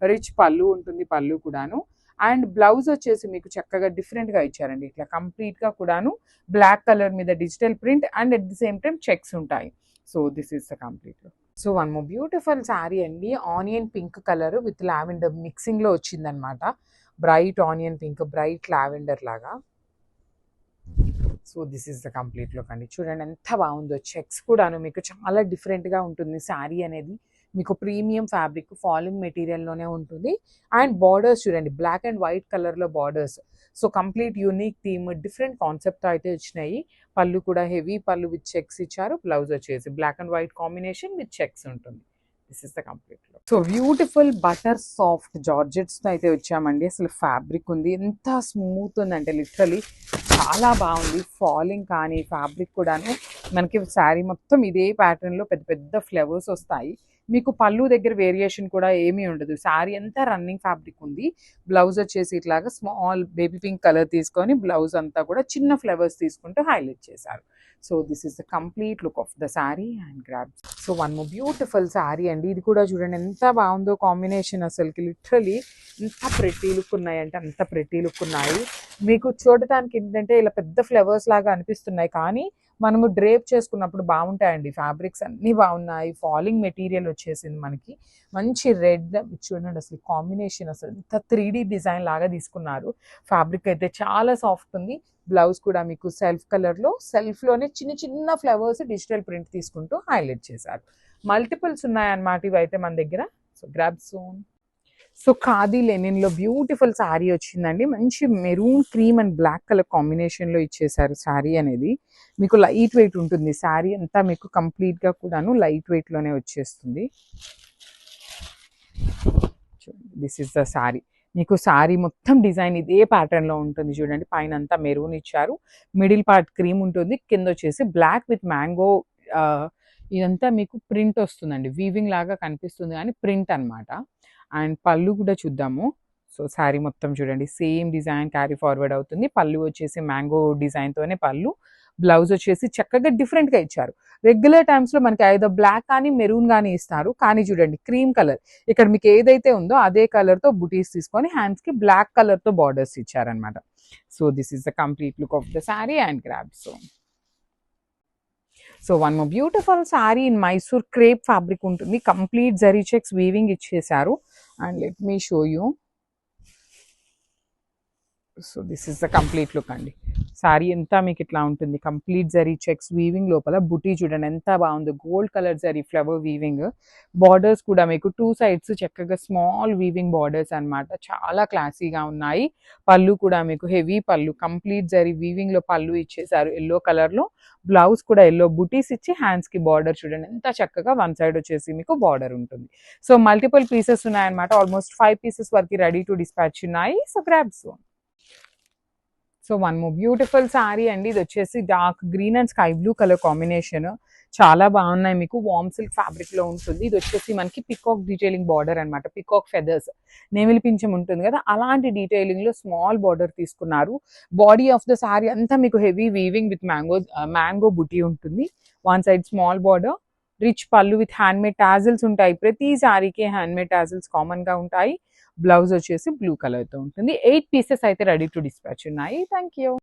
రిచ్ పళ్ళు ఉంటుంది. పళ్ళు కూడాను. అండ్ బ్లౌజ్ వచ్చేసి మీకు చక్కగా డిఫరెంట్గా ఇచ్చారండి. ఇట్లా కంప్లీట్గా కూడాను బ్లాక్ కలర్ మీద digital print and at the same time checks ఉంటాయి. So this is the complete look. So one more beautiful sari అండి. Onion pink colour with lavender మిక్సింగ్లో వచ్చిందనమాట. Bright onion pink, bright lavender లాగా. So this is the complete look అండి. చూడండి ఎంత బాగుందో. Checks కూడాను మీకు చాలా డిఫరెంట్గా ఉంటుంది. శారీ అనేది మీకు ప్రీమియం ఫ్యాబ్రిక్ ఫాలింగ్ మెటీరియల్లోనే ఉంటుంది. అండ్ బార్డర్స్ చూడండి బ్లాక్ అండ్ వైట్ కలర్లో borders. So complete unique theme, different concept అయితే వచ్చినాయి. పళ్ళు కూడా హెవీ పళ్ళు విత్ చెక్స్ ఇచ్చారు. బ్లౌజ్ వచ్చేసి black and white combination with checks ఉంటుంది. This is the complete look. So beautiful butter soft జార్జెట్స్తో అయితే వచ్చామండి. అసలు ఫ్యాబ్రిక్ ఉంది ఎంత స్మూత్ ఉందంటే లిటరలీ చాలా బాగుంది. ఫాలింగ్ కానీ ఫ్యాబ్రిక్ కూడాను మనకి శారీ మొత్తం ఇదే ప్యాటర్న్లో పెద్ద పెద్ద ఫ్లవర్స్ వస్తాయి. మీకు పళ్ళు దగ్గర వేరియేషన్ కూడా ఏమీ ఉండదు. శారీ అంతా రన్నింగ్ ఫ్యాబ్రిక్ ఉంది. బ్లౌజ్ వచ్చేసి ఇట్లాగా స్మాల్ బేబీ పింక్ కలర్ తీసుకొని బ్లౌజ్ అంతా కూడా చిన్న ఫ్లవర్స్ తీసుకుంటూ హైలైట్ చేశారు. So this is the complete look of the sari and grab. So one more beautiful sari అండి. ఇది కూడా చూడండి ఎంత బాగుందో కాంబినేషన్. అసలుకి లిటరలీ ఎంత ప్రెటీ లుక్ ఉన్నాయంటే అంత ప్రెటీ లుక్ ఉన్నాయి. మీకు చూడటానికి ఏంటంటే ఇలా పెద్ద ఫ్లవర్స్ లాగా అనిపిస్తున్నాయి, కానీ మనము డ్రేప్ చేసుకున్నప్పుడు బాగుంటాయండి. ఫ్యాబ్రిక్స్ అన్నీ బాగున్నాయి. ఫాలింగ్ మెటీరియల్ వచ్చేసింది మనకి. మంచి రెడ్ చూడండి అసలు కాంబినేషన్. అసలు ఎంత 3D డిజైన్ లాగా తీసుకున్నారు. ఫ్యాబ్రిక్ అయితే చాలా సాఫ్ట్ ఉంది. బ్లౌజ్ కూడా మీకు సెల్ఫ్ కలర్లో సెల్ఫ్లోనే చిన్న చిన్న ఫ్లవర్స్ డిజిటల్ ప్రింట్ తీసుకుంటూ హైలైట్ చేశారు. మల్టిపుల్స్ ఉన్నాయన్నమాట ఇవైతే మన దగ్గర. So grab soon. So khadi లెనిన్లో బ్యూటిఫుల్ శారీ వచ్చిందండి. మంచి maroon cream and black colour కాంబినేషన్లో ఇచ్చేసారు. శారీ అనేది మీకు లైట్ వెయిట్ ఉంటుంది. శారీ అంతా మీకు కంప్లీట్గా కూడాను లైట్ వెయిట్లోనే వచ్చేస్తుంది. This is the sari. మీకు శారీ మొత్తం డిజైన్ ఇదే ప్యాటర్న్లో ఉంటుంది. చూడండి పైన అంతా మెరూన్ ఇచ్చారు. మిడిల్ పార్ట్ క్రీమ్ ఉంటుంది. కింద వచ్చేసి బ్లాక్ విత్ మ్యాంగో. ఇదంతా మీకు ప్రింట్ వస్తుందండి. వీవింగ్ లాగా కనిపిస్తుంది కానీ ప్రింట్ అనమాట. అండ్ పళ్ళు కూడా చూద్దాము. సో శారీ మొత్తం చూడండి సేమ్ డిజైన్ క్యారీ ఫార్వర్డ్ అవుతుంది. పళ్ళు వచ్చేసి మ్యాంగో డిజైన్తోనే పళ్ళు. బ్లౌజ్ వచ్చేసి చక్కగా డిఫరెంట్గా ఇచ్చారు. రెగ్యులర్ టైమ్స్లో మనకి ఏదో బ్లాక్ కానీ మెరూన్ కానీ ఇస్తారు, కానీ చూడండి క్రీమ్ కలర్ ఇక్కడ మీకు ఏదైతే ఉందో అదే కలర్తో బుటీస్ తీసుకొని హ్యాండ్స్కి బ్లాక్ కలర్తో బార్డర్స్ ఇచ్చారనమాట. So this is the complete look of the sari and grab. So one more beautiful sari in Mysore crepe fabric ఉంటుంది. కంప్లీట్ జరీ చెక్స్ వీవింగ్ ఇచ్చేసారు. And let me show you. So this is the complete look అండి. శారీ అంతా మీకు ఇట్లా ఉంటుంది. Complete zari checks weaving, లోపల బుటీ చూడండి ఎంత బాగుంది, gold colour zari flower weaving. Borders కూడా మీకు టూ సైడ్స్ చక్కగా స్మాల్ వీవింగ్ బార్డర్స్ అన్నమాట. చాలా క్లాసీగా ఉన్నాయి. పళ్ళు కూడా మీకు హెవీ పళ్ళు, కంప్లీట్ జరీ వీవింగ్ లో పళ్ళు ఇచ్చేసారు ఎల్లో కలర్ లో. బ్లౌజ్ కూడా ఎల్లో బుటీస్ ఇచ్చి హ్యాండ్స్ కి బార్డర్ చూడండి ఎంత చక్కగా వన్ సైడ్ వచ్చేసి మీకు బార్డర్ ఉంటుంది. సో మల్టిపుల్ పీసెస్ ఉన్నాయన్నమాట. ఆల్మోస్ట్ 5 పీసెస్ వరకు రెడీ టు డిస్పాచ్ ఉన్నాయి. So grab soon. So one more beautiful sari అండి. ఇది వచ్చేసి dark green and sky blue colour combination. చాలా బాగున్నాయి, మీకు వామ్ సిల్క్ ఫ్యాబ్రిక్ లో ఉంటుంది. ఇది వచ్చేసి మనకి పికాక్ డీటెయిలింగ్ బార్డర్ అనమాట. పికాక్ ఫెదర్స్ నెమిలి పింఛం ఉంటుంది కదా, అలాంటి డీటెయిలింగ్ లో స్మాల్ బార్డర్ తీసుకున్నారు. బాడీ ఆఫ్ ద శారీ అంతా మీకు హెవీ వీవింగ్ విత్ మ్యాంగో బుటీ ఉంటుంది. One side small border, rich పళ్ళు విత్ హ్యాండ్మేడ్ టాజిల్స్ ఉంటాయి. ప్రతి శారీకి హ్యాండ్మేడ్ టాజిల్స్ కామన్ గా ఉంటాయి. బ్లౌజ్ వచ్చేసి బ్లూ కలర్ తో ఉంటుంది. 8 పీసెస్ అయితే రెడీ టు డిస్పాచ్ ఉన్నాయి. Thank you.